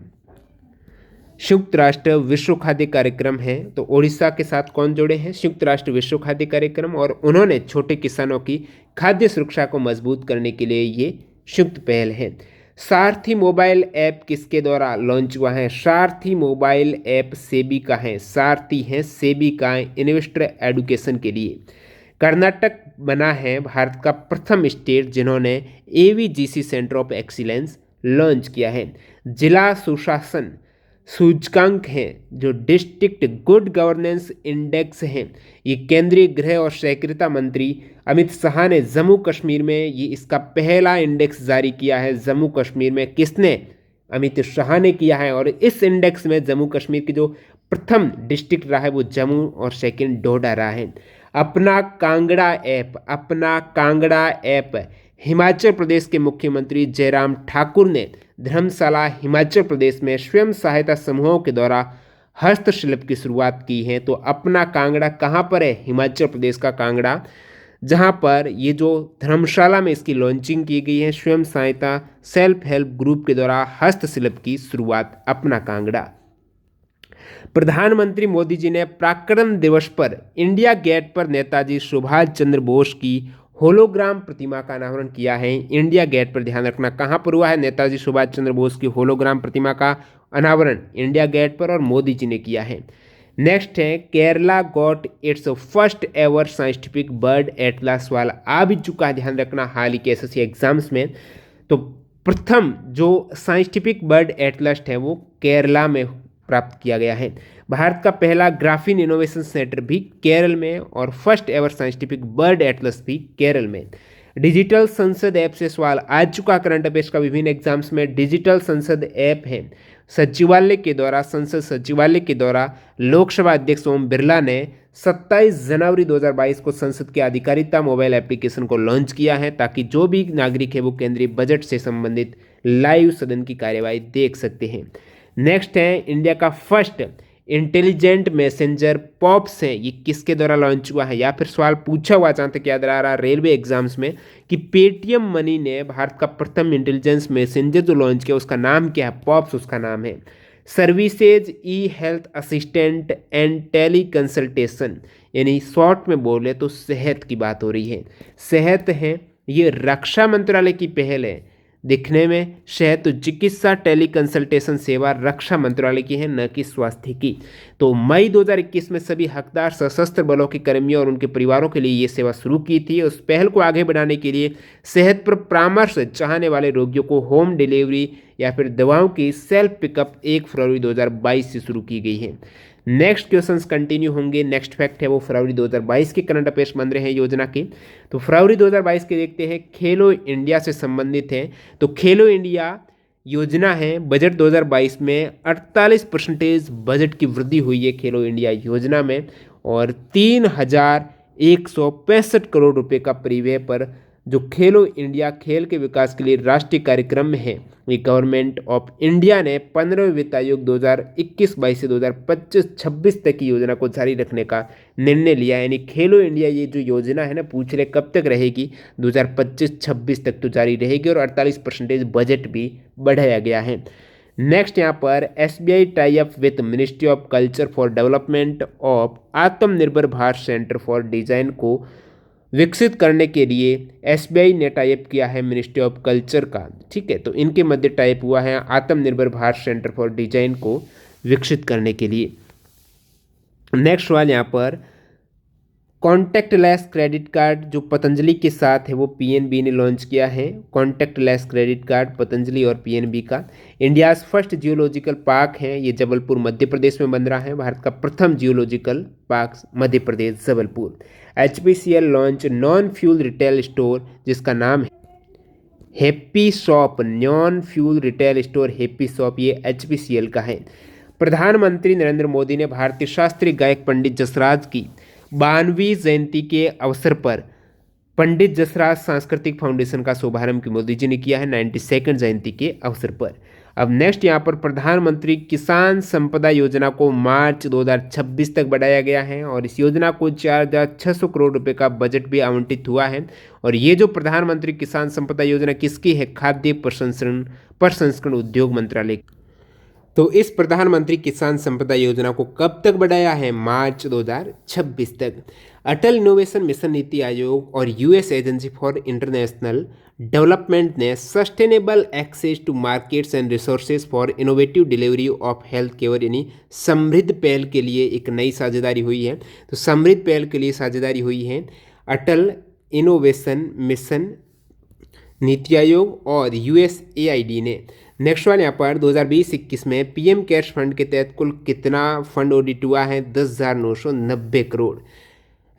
संयुक्त राष्ट्र विश्व खाद्य कार्यक्रम है, तो ओडिशा के साथ कौन जुड़े हैं? संयुक्त राष्ट्र विश्व खाद्य कार्यक्रम, और उन्होंने छोटे किसानों की खाद्य सुरक्षा को मजबूत करने के लिए ये संयुक्त पहल है। सारथी मोबाइल ऐप किसके द्वारा लॉन्च हुआ है? सारथी मोबाइल ऐप सेबी का है, सारथी है सेबी का इन्वेस्टर एडुकेशन के लिए। कर्नाटक बना है भारत का प्रथम स्टेट जिन्होंने AVGC centre of excellence launch किया है। जिला सुशासन सूचकांक है जो डिस्ट्रिक्ट गुड गवर्नेंस इंडेक्स है, ये केंद्रीय गृह और सहकारिता मंत्री अमित शाह ने जम्मू कश्मीर में ये इसका पहला इंडेक्स जारी किया है। जम्मू कश्मीर में किसने? अमित शाह ने किया है, और इस इंडेक्स में जम्मू कश्मीर की जो प्रथम डिस्ट्रिक्ट रहा है वो जम्मू और सेकंड डोडा रहा है। अपना कांगड़ा ऐप हिमाचल प्रदेश के मुख्यमंत्री जयराम ठाकुर ने धर्मशाला हिमाचल प्रदेश में स्वयं सहायता समूहों के द्वारा हस्तशिल्प की शुरुआत की है। तो अपना कांगड़ा कहाँ पर है? हिमाचल प्रदेश का कांगड़ा, जहाँ पर ये जो धर्मशाला में इसकी लॉन्चिंग की गई है, स्वयं सहायता सेल्फ हेल्प ग्रुप के द्वारा हस्तशिल्प की शुरुआत अपना कांगड़ा। प्रधानमंत्री मोदी जी ने पराक्रम दिवस पर इंडिया गेट पर नेताजी सुभाष चंद्र बोस की होलोग्राम प्रतिमा का अनावरण किया है। इंडिया गेट पर ध्यान रखना कहाँ पर हुआ है? नेताजी सुभाष चंद्र बोस की होलोग्राम प्रतिमा का अनावरण इंडिया गेट पर, और मोदी जी ने किया है। नेक्स्ट है Kerala got its first ever scientific bird Atlas वाला आ भी चुका है, ध्यान रखना हाल ही के एसएससी एग्जाम्स में। तो प्रथम जो साइंटिफिक बर्ड एटलस है वो केरला में प्राप्त किया गया है। भारत का पहला ग्राफीन इनोवेशन सेंटर भी केरल में और first ever scientific bird Atlas भी केरल में। डिजिटल संसद ऐप से सवाल आ चुका करंट अफेयर्स का विभिन्न एग्जाम्स में। डिजिटल संसद ऐप है सचिवालय के द्वारा, संसद सचिवालय के द्वारा लोकसभा अध्यक्ष ओम बिरला ने 27 जनवरी 2022 को संसद के आधिकारिकता मोबाइल एप्लीकेशन को लॉन्च किया है, ताकि जो भी नागरिक है वो केंद्रीय बजट से संबंधित लाइव सदन की कार्यवाही देख सकते हैं। नेक्स्ट है इंडिया का फर्स्ट इंटेलिजेंट मैसेंजर पॉप्स है, ये किसके द्वारा लॉन्च हुआ है? या फिर सवाल पूछा हुआ जहाँ तक याद रहा रेलवे एग्जाम्स में कि पेटीएम मनी ने भारत का प्रथम इंटेलिजेंस मैसेंजर जो लॉन्च किया उसका नाम क्या है? पॉप्स उसका नाम है। Services e health assistant and tele consultation, यानी शॉर्ट में बोले तो सेहत की बात हो रही है। सेहत है ये रक्षा मंत्रालय की पहल है। दिखने में शहद तो चिकित्सा टेली कंसल्टेशन सेवा रक्षा मंत्रालय की है, न कि स्वास्थ्य की। तो मई 2021 में सभी हकदार सशस्त्र बलों के कर्मियों और उनके परिवारों के लिए ये सेवा शुरू की थी। उस पहल को आगे बढ़ाने के लिए सेहत पर परामर्श चाहने वाले रोगियों को होम डिलीवरी या फिर दवाओं की सेल्फ पिकअप 1 फरवरी 2022 से शुरू की गई है। नेक्स्ट क्वेश्चंस कंटिन्यू होंगे। नेक्स्ट फैक्ट है वो फरवरी 2022 के करंट अफेयर्स बन रहे हैं योजना के। तो फरवरी 2022 के देखते हैं, खेलो इंडिया से संबंधित है। तो खेलो इंडिया योजना है, बजट 2022 में 48% बजट की वृद्धि हुई है खेलो इंडिया योजना में, और 3165 करोड़ रुपए का परिव्यय पर जो खेलो इंडिया खेल के विकास के लिए राष्ट्रीय कार्यक्रम है, ये गवर्नमेंट ऑफ इंडिया ने 15वें वित्त आयोग 2021-22 से 2025-26 तक की योजना को जारी रखने का निर्णय लिया है। यानी खेलो इंडिया ये जो योजना है ना, पूछ रहे कब तक रहेगी? 2025-26 तक तो जारी रहेगी, और 48% बजट भी बढ़ाया गया है। नेक्स्ट यहाँ पर SBI tie up with ministry of culture for development of आत्मनिर्भर भारत सेंटर फॉर डिजाइन को विकसित करने के लिए SBI ने टाइप किया है मिनिस्ट्री ऑफ कल्चर का। ठीक है, तो इनके मध्य टाइप हुआ है आत्मनिर्भर भारत सेंटर फॉर डिजाइन को विकसित करने के लिए। नेक्स्ट सवाल यहाँ पर, कॉन्टैक्टलेस क्रेडिट कार्ड जो पतंजलि के साथ है वो PNB ने लॉन्च किया है। कॉन्टैक्टलेस क्रेडिट कार्ड पतंजलि और PNB का। इंडियाज़ फर्स्ट जियोलॉजिकल पार्क है, ये जबलपुर मध्य प्रदेश में बन रहा है। भारत का प्रथम geological park Madhya Pradesh Jabalpur. HPCL launch non fuel retail store जिसका नाम है happy shop. Non fuel retail store happy shop ये HPCL का है। प्रधानमंत्री नरेंद्र मोदी ने भारतीय शास्त्रीय गायक पंडित जसराज की 92वीं जयंती के अवसर पर पंडित जसराज सांस्कृतिक फाउंडेशन का शुभारंभ मोदी जी ने किया है 92nd जयंती के अवसर पर। अब नेक्स्ट यहाँ पर प्रधानमंत्री किसान संपदा योजना को मार्च 2026 तक बढ़ाया गया है, और इस योजना को 4600 करोड़ रुपए का बजट भी आवंटित हुआ है। और ये जो प्रधानमंत्री किसान संपदा योजना किसकी है? खाद्य प्रसंस्करण उद्योग मंत्रालय। तो इस प्रधानमंत्री किसान संपदा योजना को कब तक बढ़ाया है? मार्च 2026 तक। अटल इनोवेशन मिशन नीति आयोग और US agency for international development ने sustainable access to markets and resources for innovative delivery of health care यानी समृद्ध पहल के लिए एक नई साझेदारी हुई है। तो समृद्ध पहल के लिए साझेदारी हुई है अटल इनोवेशन मिशन नीति आयोग और USAID ने। नेक्स्ट वाले यहाँ पर 2020-21 में PM केयर्स फंड के तहत कुल कितना फंड ऑडिट हुआ है? 10,990 करोड़।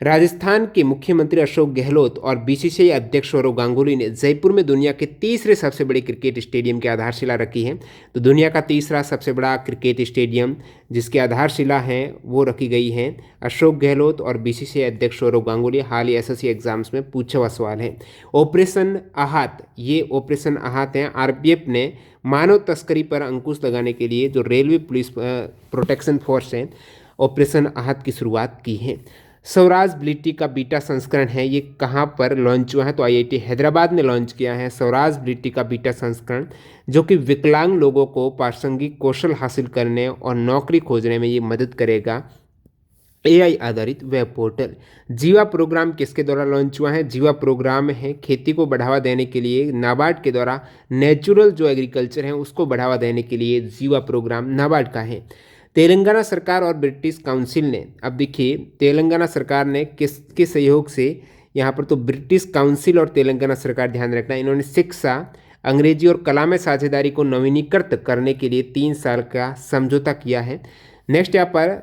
राजस्थान के मुख्यमंत्री अशोक गहलोत और BCCI अध्यक्ष सौरव गांगुली ने जयपुर में दुनिया के तीसरे सबसे बड़े क्रिकेट स्टेडियम की आधारशिला रखी है। तो दुनिया का तीसरा सबसे बड़ा क्रिकेट स्टेडियम जिसकी आधारशिला है वो रखी गई है अशोक गहलोत और BCCI अध्यक्ष सौरव गांगुली। हाल ही SSC एग्जाम्स में पूछा हुआ सवाल है। ऑपरेशन आहत, ये ऑपरेशन आहत है। RPF ने मानव तस्करी पर अंकुश लगाने के लिए जो रेलवे पुलिस प्रोटेक्शन फोर्स है ऑपरेशन आहत की शुरुआत की है। स्वराज बिलिटी का बीटा संस्करण है, ये कहाँ पर लॉन्च हुआ है? तो IIT हैदराबाद ने लॉन्च किया है स्वराज बिलिटी का बीटा संस्करण, जो कि विकलांग लोगों को प्रासंगिक कौशल हासिल करने और नौकरी खोजने में ये मदद करेगा। AI आधारित वेब पोर्टल। जीवा प्रोग्राम किसके द्वारा लॉन्च हुआ है? जीवा प्रोग्राम है खेती को बढ़ावा देने के लिए नाबार्ड के द्वारा नेचुरल जो एग्रीकल्चर है उसको बढ़ावा देने के लिए जीवा प्रोग्राम नाबार्ड का है। तेलंगाना सरकार और ब्रिटिश काउंसिल ने, अब देखिए तेलंगाना सरकार ने किसके सहयोग से, यहाँ पर तो ब्रिटिश काउंसिल और तेलंगाना सरकार ध्यान रखना, इन्होंने शिक्षा अंग्रेजी और कला में साझेदारी को नवीनीकृत करने के लिए 3 साल का समझौता किया है। नेक्स्ट यहाँ पर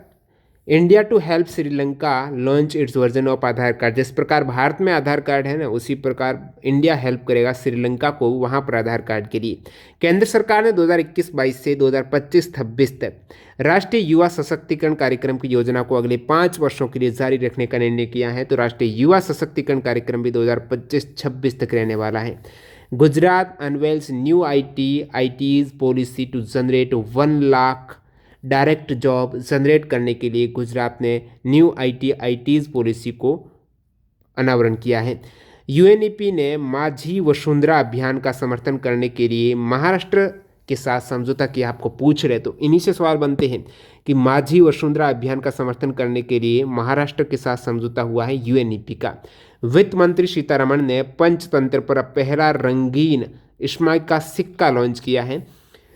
India to help Sri Lanka launch its version of Aadhaar card. जिस प्रकार भारत में आधार कार्ड है ना, उसी प्रकार इंडिया हेल्प करेगा श्रीलंका को वहाँ पर आधार कार्ड के लिए। केंद्र सरकार ने 2021-22 से 2025-26 तक राष्ट्रीय युवा सशक्तिकरण कार्यक्रम की योजना को अगले 5 वर्षों के लिए जारी रखने का निर्णय किया है। तो राष्ट्रीय युवा सशक्तिकरण कार्यक्रम भी 2025-26 तक रहने वाला है। Gujarat unveils new ITeS policy to generate 1 lakh direct job generate करने के लिए गुजरात ने न्यू आईटीज पॉलिसी को अनावरण किया है। यूएनईपी ने माझी वसुंधरा अभियान का समर्थन करने के लिए महाराष्ट्र के साथ समझौता किया। आपको पूछ रहे तो इन्हीं से सवाल बनते हैं कि माझी वसुंधरा अभियान का समर्थन करने के लिए महाराष्ट्र के साथ समझौता हुआ है यूएनईपी का। वित्त मंत्री सीतारमण ने पंचतंत्र पर पहला रंगीन स्मारक का सिक्का लॉन्च किया है।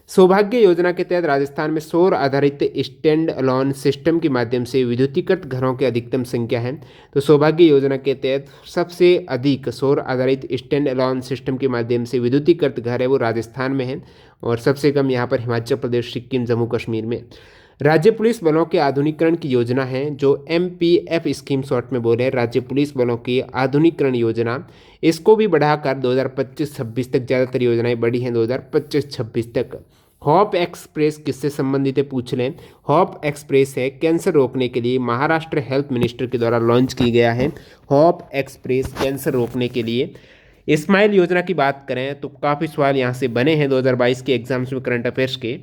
सौभाग्य योजना के तहत राजस्थान में सौर आधारित स्टैंड अलोन सिस्टम के माध्यम से विद्युतीकृत घरों की अधिकतम संख्या है। तो सौभाग्य योजना के तहत सबसे अधिक सौर आधारित स्टैंड अलोन सिस्टम के माध्यम से विद्युतीकृत घर है वो राजस्थान में है, और सबसे कम यहाँ पर हिमाचल प्रदेश, सिक्किम, जम्मू कश्मीर में। राज्य पुलिस बलों के आधुनिकीकरण की योजना है, जो एमपीएफ स्कीम शॉर्ट में बोले, राज्य पुलिस बलों की आधुनिकीकरण योजना, इसको भी बढ़ाकर 2025-26 तक, ज़्यादातर योजनाएं बढ़ी हैं 2025-26 तक। हॉप एक्सप्रेस किससे संबंधित है पूछ लें। हॉप एक्सप्रेस है कैंसर रोकने के लिए महाराष्ट्र हेल्थ मिनिस्टर के द्वारा लॉन्च की गया है। हॉप एक्सप्रेस कैंसर रोकने के लिए। स्माइल योजना की बात करें तो काफ़ी सवाल यहाँ से बने हैं 2022 के एग्जाम्स में करंट अफेयर्स के।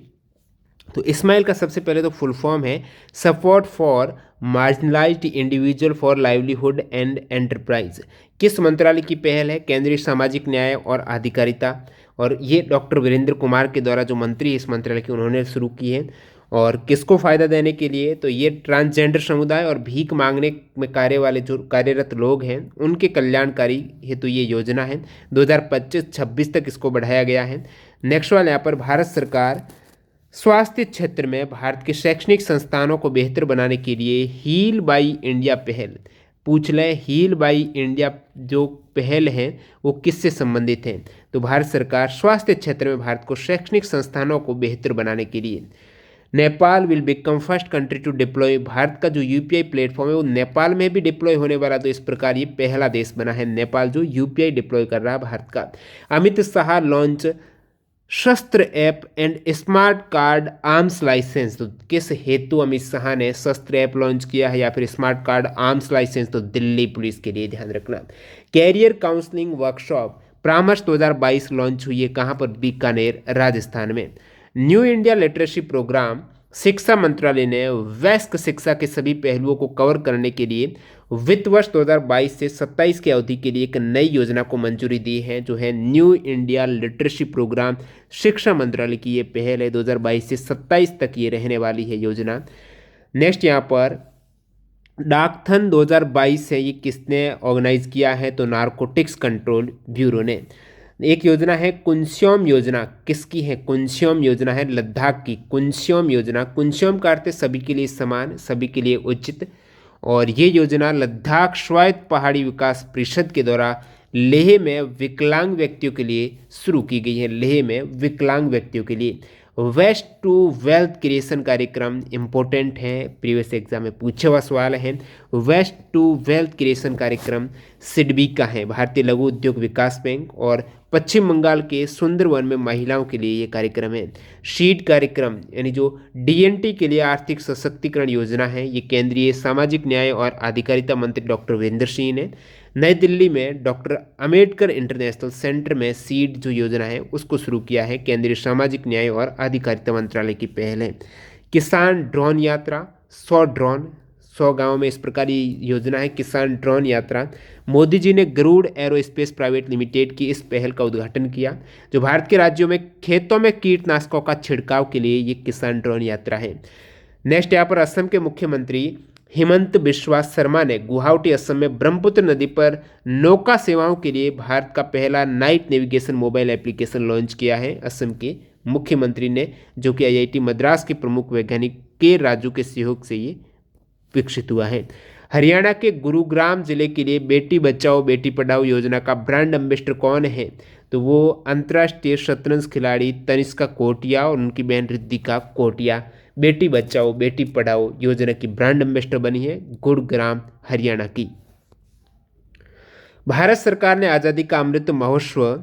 तो स्माइल का सबसे पहले तो फुल फॉर्म है support for marginalised individual for livelihood and enterprise. किस मंत्रालय की पहल है? केंद्रीय सामाजिक न्याय और अधिकारिता, और ये डॉक्टर वीरेंद्र कुमार के द्वारा जो मंत्री इस मंत्रालय के उन्होंने शुरू की है। और किसको फ़ायदा देने के लिए? तो ये ट्रांसजेंडर समुदाय और भीख मांगने में कार्य वाले जो कार्यरत लोग हैं उनके कल्याणकारी हेतु ये योजना है। 2025-26 तक इसको बढ़ाया गया है। नेक्स्ट वाला यहाँ पर भारत सरकार स्वास्थ्य क्षेत्र में भारत के शैक्षणिक संस्थानों को बेहतर बनाने के लिए हील बाई इंडिया पहल। पूछ लें हील बाई इंडिया जो पहल है वो किससे संबंधित है? तो भारत सरकार स्वास्थ्य क्षेत्र में भारत को शैक्षणिक संस्थानों को बेहतर बनाने के लिए। Nepal will become first country to deploy. Bharat का जो यूपीआई प्लेटफॉर्म है वो नेपाल में भी डिप्लॉय होने वाला, तो इस प्रकार ये पहला देश बना है नेपाल जो यूपीआई डिप्लॉय कर रहा है भारत का। Amit Shah launch Shastra app and smart card arms licence. तो किस हेतु अमित शाह ने शस्त्र ऐप लॉन्च किया है या फिर स्मार्ट कार्ड आर्म्स लाइसेंस? तो दिल्ली पुलिस के लिए, ध्यान रखना। कैरियर काउंसलिंग वर्कशॉप परामर्श 2022 लॉन्च हुई है, कहाँ पर? बीकानेर, राजस्थान में। न्यू इंडिया लिटरेसी प्रोग्राम शिक्षा मंत्रालय ने वयस्क शिक्षा के सभी पहलुओं को कवर करने के लिए वित्त वर्ष 2022 से 27 की अवधि के लिए एक नई योजना को मंजूरी दी है, जो है न्यू इंडिया लिटरेसी प्रोग्राम। शिक्षा मंत्रालय की ये पहल है, 2022 से 27 तक ये रहने वाली है योजना। नेक्स्ट यहाँ पर डाकथन 2022 है, ये किसने ऑर्गेनाइज किया है? तो नारकोटिक्स कंट्रोल ब्यूरो ने। एक योजना है कुंस्योम योजना, किसकी है? कुंस्योम योजना है लद्दाख की। कुंस्योम योजना, कुंस्योम का अर्थ है सभी के लिए समान, सभी के लिए उचित, और ये योजना लद्दाख स्वायत्त पहाड़ी विकास परिषद के द्वारा लेह में विकलांग व्यक्तियों के लिए शुरू की गई है। लेह में विकलांग व्यक्तियों के लिए वेस्ट टू वेल्थ क्रिएशन कार्यक्रम इम्पोर्टेंट है, प्रीवियस एग्जाम में पूछे हुआ सवाल है। वेस्ट टू वेल्थ क्रिएशन कार्यक्रम सिडबी का है, भारतीय लघु उद्योग विकास बैंक, और पश्चिम बंगाल के सुंदरवन में महिलाओं के लिए ये कार्यक्रम है। शीट कार्यक्रम यानी जो डीएनटी के लिए आर्थिक सशक्तिकरण योजना है, ये केंद्रीय सामाजिक न्याय और अधिकारिता मंत्री डॉक्टर वीरेंद्र सिंह ने नई दिल्ली में डॉक्टर अंबेडकर इंटरनेशनल सेंटर में सीड जो योजना है उसको शुरू किया है। केंद्रीय सामाजिक न्याय और अधिकारिता मंत्रालय की पहल है। किसान ड्रोन यात्रा, 100 ड्रोन 100 गाँव में, इस प्रकार की योजना है किसान ड्रोन यात्रा। मोदी जी ने गरुड़ एरोस्पेस प्राइवेट लिमिटेड की इस पहल का उद्घाटन किया, जो भारत के राज्यों में खेतों में कीटनाशकों का छिड़काव के लिए ये किसान ड्रोन यात्रा है। नेक्स्ट यहाँ पर असम के मुख्यमंत्री हिमंत बिस्वा शर्मा ने गुवाहाटी असम में ब्रह्मपुत्र नदी पर नौका सेवाओं के लिए भारत का पहला night navigation mobile application launch किया है असम के मुख्यमंत्री ने, जो कि आईआईटी मद्रास के प्रमुख वैज्ञानिक के राजू के सहयोग से ये विकसित हुआ है। हरियाणा के गुरुग्राम जिले के लिए बेटी बचाओ बेटी पढ़ाओ योजना का ब्रांड एम्बेसडर कौन है? तो वो अंतर्राष्ट्रीय शतरंज खिलाड़ी तनिष्का कोटिया और उनकी बहन रिद्धिका कोटिया बेटी बचाओ बेटी पढ़ाओ योजना की ब्रांड एम्बेसडर बनी है गुरुग्राम हरियाणा की। भारत सरकार ने आज़ादी का अमृत महोत्सव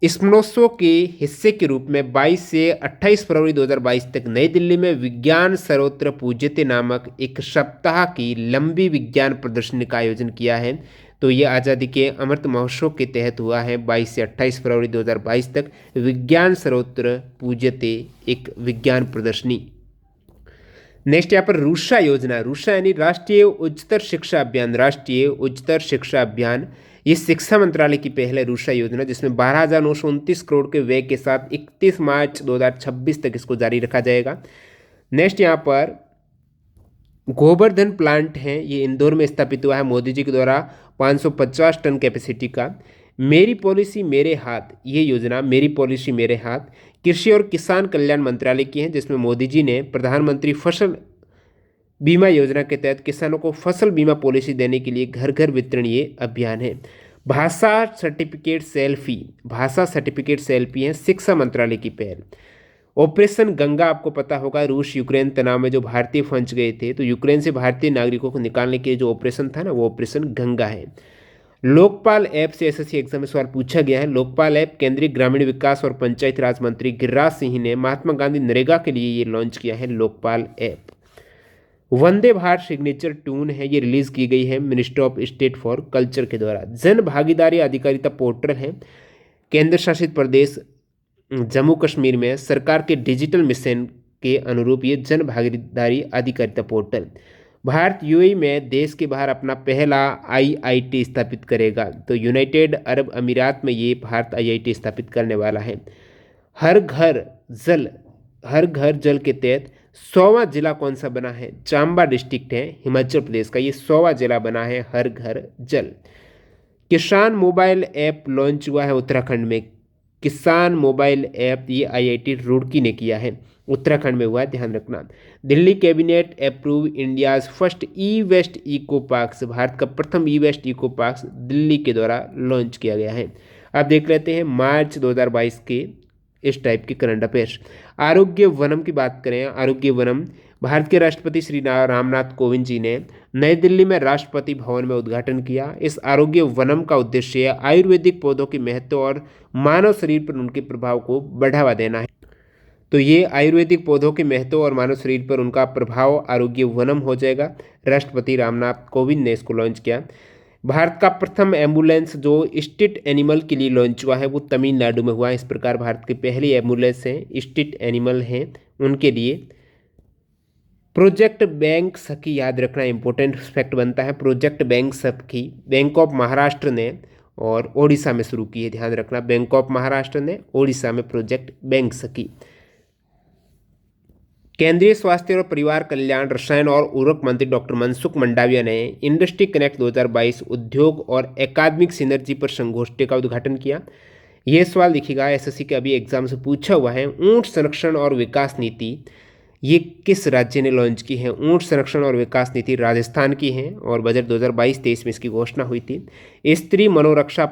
स्मरणोत्सव के हिस्से के रूप में 22 से 28 फरवरी 2022 तक नई दिल्ली में विज्ञान सर्वत्र पूज्यते नामक एक सप्ताह की लंबी विज्ञान प्रदर्शनी का आयोजन किया है। तो ये आज़ादी के अमृत महोत्सव के तहत हुआ है 22 से 28 फरवरी 2022 तक विज्ञान सर्वत्र पूज्यते एक विज्ञान प्रदर्शनी। नेक्स्ट यहाँ पर रूषा योजना, रूषा यानी राष्ट्रीय उच्चतर शिक्षा अभियान, राष्ट्रीय उच्चतर शिक्षा अभियान ये शिक्षा मंत्रालय की पहल है रूषा योजना, जिसमें 12,929 करोड़ के व्यय के साथ 31 मार्च 2026 तक इसको जारी रखा जाएगा। नेक्स्ट यहाँ पर गोवर्धन प्लांट है, ये इंदौर में स्थापित हुआ है मोदी जी के द्वारा 550 टन कैपेसिटी का। मेरी पॉलिसी मेरे हाथ, ये योजना मेरी पॉलिसी मेरे हाथ कृषि और किसान कल्याण मंत्रालय की है, जिसमें मोदी जी ने प्रधानमंत्री फसल बीमा योजना के तहत किसानों को फसल बीमा पॉलिसी देने के लिए घर घर वितरण ये अभियान है। भाषा सर्टिफिकेट सेल्फी, भाषा सर्टिफिकेट सेल्फी है शिक्षा मंत्रालय की पहल। ऑपरेशन गंगा आपको पता होगा, रूस यूक्रेन तनाव में जो भारतीय फंस गए थे, तो यूक्रेन से भारतीय नागरिकों को निकालने के लिए जो ऑपरेशन था ना, वो ऑपरेशन गंगा है। लोकपाल ऐप से एसएससी एग्जाम में सवाल पूछा गया है। लोकपाल ऐप केंद्रीय ग्रामीण विकास और पंचायती राज मंत्री गिरिराज सिंह ने महात्मा गांधी नरेगा के लिए ये लॉन्च किया है Lokpal app. Vande Bharat signature tune है, ये रिलीज की गई है ministry of state for culture के द्वारा। जन भागीदारी अधिकारिता पोर्टल है, केंद्र शासित प्रदेश जम्मू कश्मीर में सरकार के डिजिटल मिशन के अनुरूप ये जन भागीदारी अधिकारिता पोर्टल। भारत यूएई में देश के बाहर अपना पहला आईआईटी स्थापित करेगा, तो यूनाइटेड अरब अमीरात में ये भारत आईआईटी स्थापित करने वाला है। हर घर जल के तहत 100वां जिला कौन सा बना है? चांबा डिस्ट्रिक्ट है हिमाचल प्रदेश का, ये 100वां जिला बना है हर घर जल। किसान मोबाइल ऐप लॉन्च हुआ है उत्तराखंड में, किसान मोबाइल ऐप ये आईआईटी रुड़की ने किया है, उत्तराखंड में हुआ है, ध्यान रखना। Delhi cabinet approve India's first e waste eco parks, Bharat का प्रथम e waste eco parks Delhi के द्वारा लॉन्च किया गया है। अब देख लेते हैं मार्च 2022 के इस टाइप के करंट अफेयर्स। आरोग्य वनम की बात करें, आरोग्य वनम भारत के राष्ट्रपति श्री रामनाथ कोविंद जी ने नई दिल्ली में राष्ट्रपति भवन में उद्घाटन किया। इस आरोग्य वनम का उद्देश्य आयुर्वेदिक पौधों के महत्व और मानव शरीर पर उनके प्रभाव को बढ़ावा देना है। तो ये आयुर्वेदिक पौधों के महत्व और मानव शरीर पर उनका प्रभाव आरोग्य वनम हो जाएगा। राष्ट्रपति रामनाथ कोविंद ने इसको लॉन्च किया। भारत का प्रथम एम्बुलेंस जो स्ट्रीट एनिमल के लिए लॉन्च हुआ है वो तमिलनाडु में हुआ है। इस प्रकार भारत की पहली एम्बुलेंस है स्ट्रीट एनिमल हैं उनके लिए। प्रोजेक्ट बैंक सखी याद रखना इंपॉर्टेंट फैक्ट बनता है। प्रोजेक्ट बैंक सखी बैंक ऑफ महाराष्ट्र ने और ओडिशा में शुरू की है, ध्यान रखना। बैंक ऑफ महाराष्ट्र ने ओडिशा में प्रोजेक्ट बैंक सखी। केंद्रीय स्वास्थ्य और परिवार कल्याण, रसायन और उर्वरक मंत्री डॉक्टर मनसुख मंडाविया ने इंडस्ट्री कनेक्ट 2022 उद्योग और एकाडमिक सिनर्जी पर संगोष्ठी का उद्घाटन किया। ये सवाल दिखेगा एसएससी के अभी एग्जाम से पूछा हुआ है। ऊंट संरक्षण और विकास नीति ये किस राज्य ने लॉन्च की है? ऊंट संरक्षण और विकास नीति राजस्थान की है और बजट 2022-23 में इसकी घोषणा हुई थी। स्त्री मनोरक्षा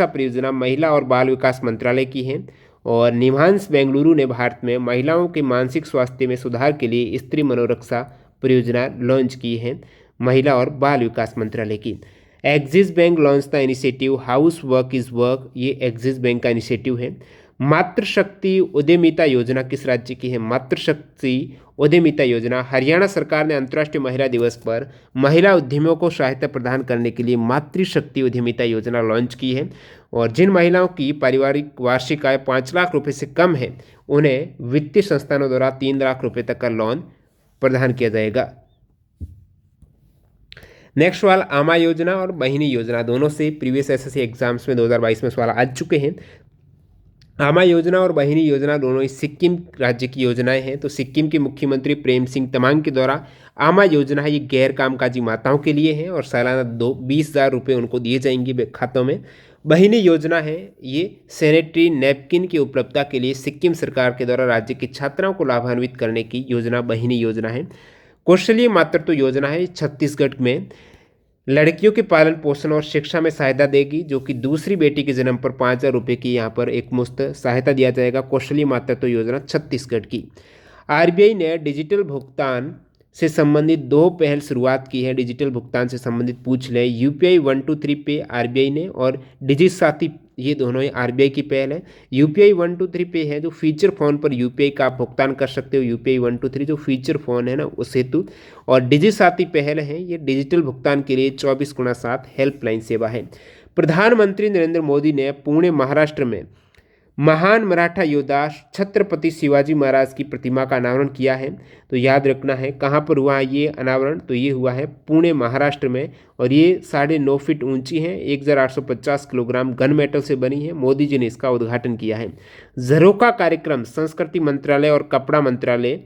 परियोजना महिला और बाल विकास मंत्रालय की है और निम्हांस बेंगलुरु ने भारत में महिलाओं के मानसिक स्वास्थ्य में सुधार के लिए स्त्री मनोरक्षा परियोजना लॉन्च की है, महिला और बाल विकास मंत्रालय की। Axis bank launch the initiative house work is work, ये एक्सिस बैंक का इनिशिएटिव है। मातृशक्ति उद्यमिता योजना किस राज्य की है? मातृशक्ति उद्यमिता योजना हरियाणा सरकार ने अंतर्राष्ट्रीय महिला दिवस पर महिला उद्यमियों को सहायता प्रदान करने के लिए मातृशक्ति उद्यमिता योजना लॉन्च की है और जिन महिलाओं की पारिवारिक वार्षिक आय 5 लाख रुपए से कम है उन्हें वित्तीय संस्थानों द्वारा 3 लाख रुपए तक का लोन प्रदान किया जाएगा। नेक्स्ट सवाल, आमा योजना और बहिनी योजना दोनों से प्रीवियस एसएससी एग्जाम्स में 2022 में सवाल आ चुके हैं। आमा योजना और बहिनी योजना दोनों ही सिक्किम राज्य की योजनाएं हैं। तो सिक्किम के मुख्यमंत्री प्रेम सिंह तमांग के द्वारा आमा योजना है, ये गैर कामकाजी माताओं के लिए है और सालाना 20,000 रुपये उनको दिए जाएंगे खातों में। बहिनी योजना है, ये सैनिटरी नैपकिन की उपलब्धता के लिए सिक्किम सरकार के द्वारा राज्य की छात्राओं को लाभान्वित करने की योजना बहिनी योजना है। कौशल्य मातृत्व योजना है छत्तीसगढ़ में लड़कियों के पालन पोषण और शिक्षा में सहायता देगी, जो कि दूसरी बेटी के जन्म पर 5,000 रुपये की यहाँ पर एक मुफ्त सहायता दिया जाएगा। कौशल्य मातृत्व योजना छत्तीसगढ़ की। आरबीआई ने डिजिटल भुगतान से संबंधित 2 पहल शुरुआत की है। डिजिटल भुगतान से संबंधित पूछ लें, यूपीआई 123 पे आरबीआई ने और डिजिसाथी, ये दोनों ही आरबीआई की पहल है। यूपीआई 123 पे है जो फीचर फ़ोन पर यूपीआई का आप भुगतान कर सकते हो, यूपीआई 123 जो फीचर फ़ोन है ना उस हेतु। और डिजिसाथी पहल है, ये डिजिटल भुगतान के लिए 24x7 हेल्पलाइन सेवा है। प्रधानमंत्री नरेंद्र मोदी ने पुणे महाराष्ट्र में महान मराठा योद्धा छत्रपति शिवाजी महाराज की प्रतिमा का अनावरण किया है। तो याद रखना है कहाँ पर हुआ ये अनावरण, तो ये हुआ है पुणे महाराष्ट्र में, और ये 9.5 फीट ऊंची है, 1,850 किलोग्राम गन मेटल से बनी है। मोदी जी ने इसका उद्घाटन किया है। झरोखा कार्यक्रम संस्कृति मंत्रालय और कपड़ा मंत्रालय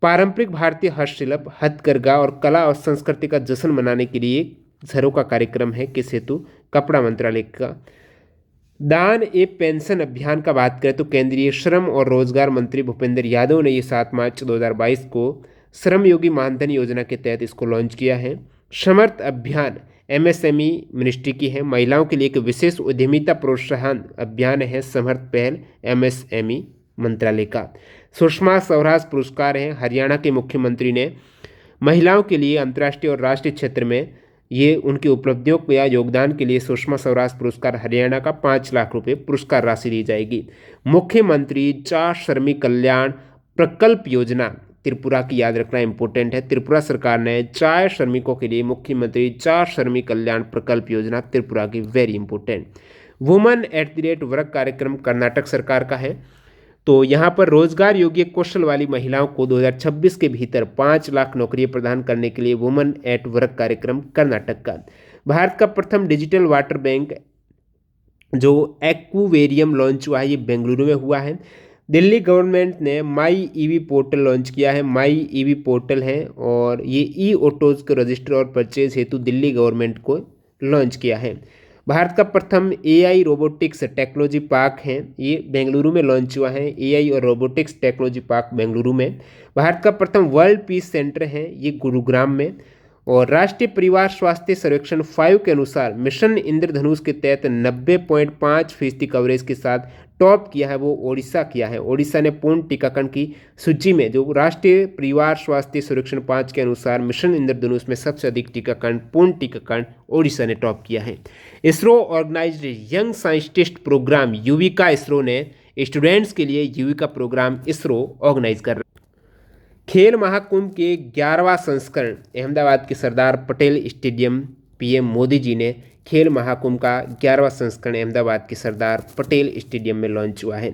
पारंपरिक भारतीय हस्तशिल्प, हथकरघा और कला और संस्कृति का जश्न मनाने के लिए झरोखा कार्यक्रम है, किस हेतु, कपड़ा मंत्रालय का। दान ए पेंशन अभियान का बात करें तो केंद्रीय श्रम और रोजगार मंत्री भूपेंद्र यादव ने ये 7 मार्च 2022 को श्रमयोगी मानधन योजना के तहत इसको लॉन्च किया है। समर्थ अभियान एमएसएमई मिनिस्ट्री की है। महिलाओं के लिए एक विशेष उद्यमिता प्रोत्साहन अभियान है समर्थ पहल एमएसएमई मंत्रालय का। सुषमा स्वराज पुरस्कार है, हरियाणा के मुख्यमंत्री ने महिलाओं के लिए अंतर्राष्ट्रीय और राष्ट्रीय क्षेत्र में ये उनकी उपलब्धियों या योगदान के लिए सुषमा स्वराज पुरस्कार हरियाणा का 5 लाख रुपए पुरस्कार राशि दी जाएगी। मुख्यमंत्री 4 श्रमिक कल्याण प्रकल्प योजना त्रिपुरा की याद रखना इंपॉर्टेंट है। त्रिपुरा सरकार ने 4 श्रमिकों के लिए मुख्यमंत्री 4 श्रमिक कल्याण प्रकल्प योजना त्रिपुरा की, वेरी इंपॉर्टेंट। वुमेन @ वर्क कार्यक्रम कर्नाटक सरकार का है। तो यहाँ पर रोजगार योग्य कौशल वाली महिलाओं को 2026 के भीतर 5 लाख नौकरियां प्रदान करने के लिए वुमेन एट वर्क कार्यक्रम कर्नाटक का। भारत का प्रथम डिजिटल वाटर बैंक जो एक्वेरियम लॉन्च हुआ है, ये बेंगलुरु में हुआ है। दिल्ली गवर्नमेंट ने माई ईवी पोर्टल लॉन्च किया है। माई ईवी पोर्टल है और ये ई ऑटोज को रजिस्टर और परचेज हेतु दिल्ली गवर्नमेंट को लॉन्च किया है। भारत का प्रथम एआई रोबोटिक्स टेक्नोलॉजी पार्क है, ये बेंगलुरु में लॉन्च हुआ है। एआई और रोबोटिक्स टेक्नोलॉजी पार्क बेंगलुरु में। भारत का प्रथम वर्ल्ड पीस सेंटर है, ये गुरुग्राम में। और राष्ट्रीय परिवार स्वास्थ्य सर्वेक्षण 5 के अनुसार मिशन इंद्रधनुष के तहत 90.5% कवरेज के साथ टॉप किया है वो ओडिशा किया है। ओडिशा ने पूर्ण टीकाकरण की सूची में, जो राष्ट्रीय परिवार स्वास्थ्य सर्वेक्षण 5 के अनुसार मिशन इंद्रधनुष में सबसे अधिक टीकाकरण, पूर्ण टीकाकरण ओडिशा ने टॉप किया है। ISRO organised young scientist programme YUVIKA, ISRO ने स्टूडेंट्स के लिए युविका प्रोग्राम इसरो ऑर्गेनाइज कर रहा है। खेल महाकुंभ के 11वां संस्करण अहमदाबाद के सरदार पटेल स्टेडियम, पीएम मोदी जी ने खेल महाकुंभ का 11वां संस्करण अहमदाबाद के सरदार पटेल स्टेडियम में लॉन्च हुआ है।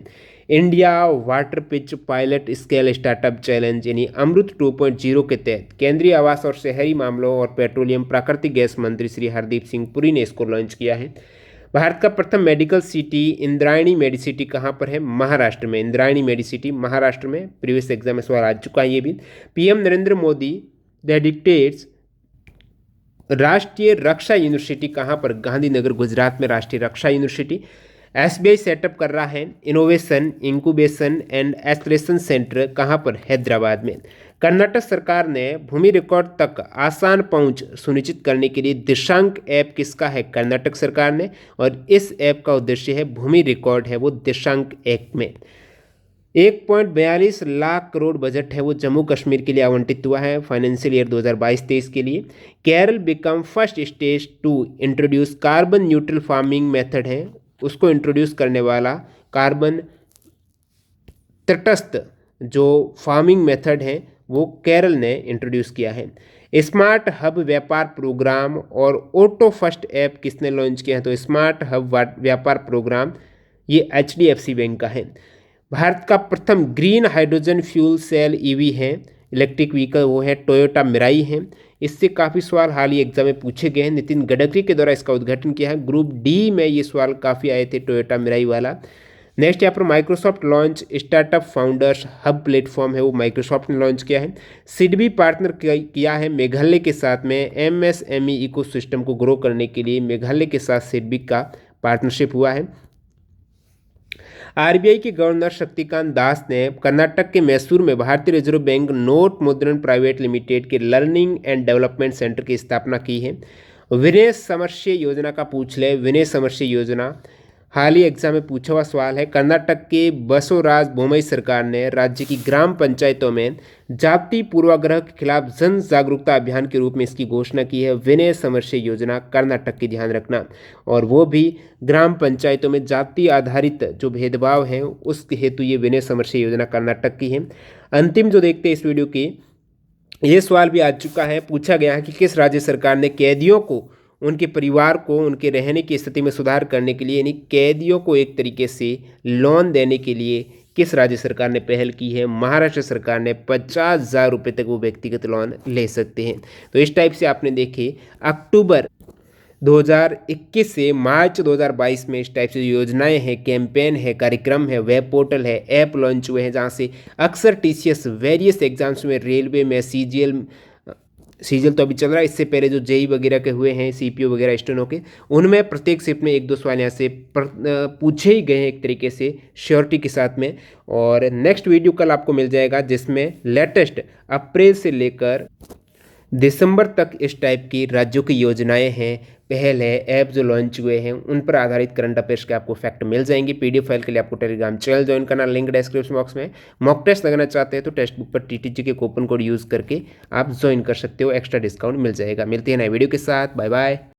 India water pitch pilot scale startup challenge यानी अमृत 2.0 के तहत केंद्रीय आवास और शहरी मामलों और पेट्रोलियम प्राकृतिक गैस मंत्री श्री हरदीप सिंह पुरी ने इसको लॉन्च किया है। भारत का प्रथम मेडिकल सिटी इंद्रायणी मेडिसिटी कहाँ पर है, महाराष्ट्र में। इंद्रायणी मेडिसिटी महाराष्ट्र में, प्रीवियस एग्जाम में सवाल आ चुका है ये भी। पीएम नरेंद्र मोदी डेडिकेट्स राष्ट्रीय रक्षा यूनिवर्सिटी कहाँ पर, गांधीनगर गुजरात में राष्ट्रीय रक्षा यूनिवर्सिटी। एसबीआई सेटअप कर रहा है innovation incubation and acceleration centre कहाँ पर, हैदराबाद में। कर्नाटक सरकार ने भूमि रिकॉर्ड तक आसान पहुंच सुनिश्चित करने के लिए दिशांक ऐप किसका है, कर्नाटक सरकार ने। और इस ऐप का उद्देश्य है भूमि रिकॉर्ड है वो दिशांक ऐप में। 1.42 लाख करोड़ बजट है वो जम्मू कश्मीर के लिए आवंटित हुआ है फाइनेंशियल ईयर 2022-23 के लिए। Kerala become first state to introduce carbon neutral farming method है, उसको इंट्रोड्यूस करने वाला कार्बन तटस्थ जो फार्मिंग मेथड है वो केरल ने इंट्रोड्यूस किया है। स्मार्ट हब व्यापार प्रोग्राम और ऑटो फर्स्ट ऐप किसने लॉन्च किया है, तो स्मार्ट हब व्यापार प्रोग्राम ये एचडीएफसी बैंक का है। भारत का प्रथम green hydrogen fuel cell EV है, इलेक्ट्रिक व्हीकल, वो है टोयोटा मिराई है। इससे काफ़ी सवाल हाल ही एग्जाम में पूछे गए हैं। नितिन गडकरी के द्वारा इसका उद्घाटन किया है। ग्रुप डी में ये सवाल काफ़ी आए थे टोयोटा मिराई वाला। नेक्स्ट यहाँ पर Microsoft launch startup founders hub platform है वो माइक्रोसॉफ्ट ने लॉन्च किया है। सिडबी पार्टनर किया है मेघालय के साथ में एमएसएमई इकोसिस्टम को ग्रो करने के लिए मेघालय के साथ सिडबी का पार्टनरशिप हुआ है। आरबीआई के गवर्नर शक्तिकांत दास ने कर्नाटक के मैसूर में भारतीय रिजर्व बैंक नोट मुद्रण प्राइवेट लिमिटेड के लर्निंग एंड डेवलपमेंट सेंटर की स्थापना की है। विनय समरशे योजना का पूछ ले। विनय समरशे योजना हाल ही एग्जाम में पूछा हुआ सवाल है। कर्नाटक के बसवराज बोम्मई सरकार ने राज्य की ग्राम पंचायतों में जाति पूर्वाग्रह के खिलाफ जन जागरूकता अभियान के रूप में इसकी घोषणा की है। विनय समरशे योजना कर्नाटक की, ध्यान रखना, और वो भी ग्राम पंचायतों में जाति आधारित जो भेदभाव हैं उस हेतु ये विनय समरशे योजना कर्नाटक की है। अंतिम जो देखते हैं इस वीडियो की, ये सवाल भी आ चुका है, पूछा गया है कि किस राज्य सरकार ने कैदियों को, उनके परिवार को, उनके रहने की स्थिति में सुधार करने के लिए, यानी कैदियों को एक तरीके से लोन देने के लिए किस राज्य सरकार ने पहल की है। महाराष्ट्र सरकार ने 50,000 रुपये तक वो व्यक्तिगत लोन ले सकते हैं। तो इस टाइप से आपने देखे अक्टूबर 2021 से मार्च 2022 में इस टाइप से योजनाएं हैं, कैंपेन है, कार्यक्रम है, वेब पोर्टल है, ऐप लॉन्च हुए हैं, जहां से अक्सर टीसीएस वेरियस एग्जाम्स में, रेलवे में, सीजीएल तो अभी चल रहा है, इससे पहले जो जेई वगैरह के हुए हैं, सीपीओ वगैरह स्टेनो के, उनमें प्रत्येक शिफ्ट में एक दो सवाल यहाँ से पूछे ही गए हैं एक तरीके से श्योरिटी के साथ में। और नेक्स्ट वीडियो कल आपको मिल जाएगा जिसमें लेटेस्ट अप्रैल से लेकर दिसंबर तक इस टाइप की राज्यों की योजनाएं हैं, पहल है, ऐप जो लॉन्च हुए हैं, उन पर आधारित करंट अफेयर्स के आपको फैक्ट मिल जाएंगे। पीडीएफ फाइल के लिए आपको टेलीग्राम चैनल ज्वाइन करना, लिंक डिस्क्रिप्शन बॉक्स में। मॉक टेस्ट लगाना चाहते हैं तो टेक्स्ट बुक पर टीटीजी के कूपन कोड यूज़ करके आप ज्वाइन कर सकते हो, एक्स्ट्रा डिस्काउंट मिल जाएगा। मिलते हैं नए वीडियो के साथ, बाय बाय।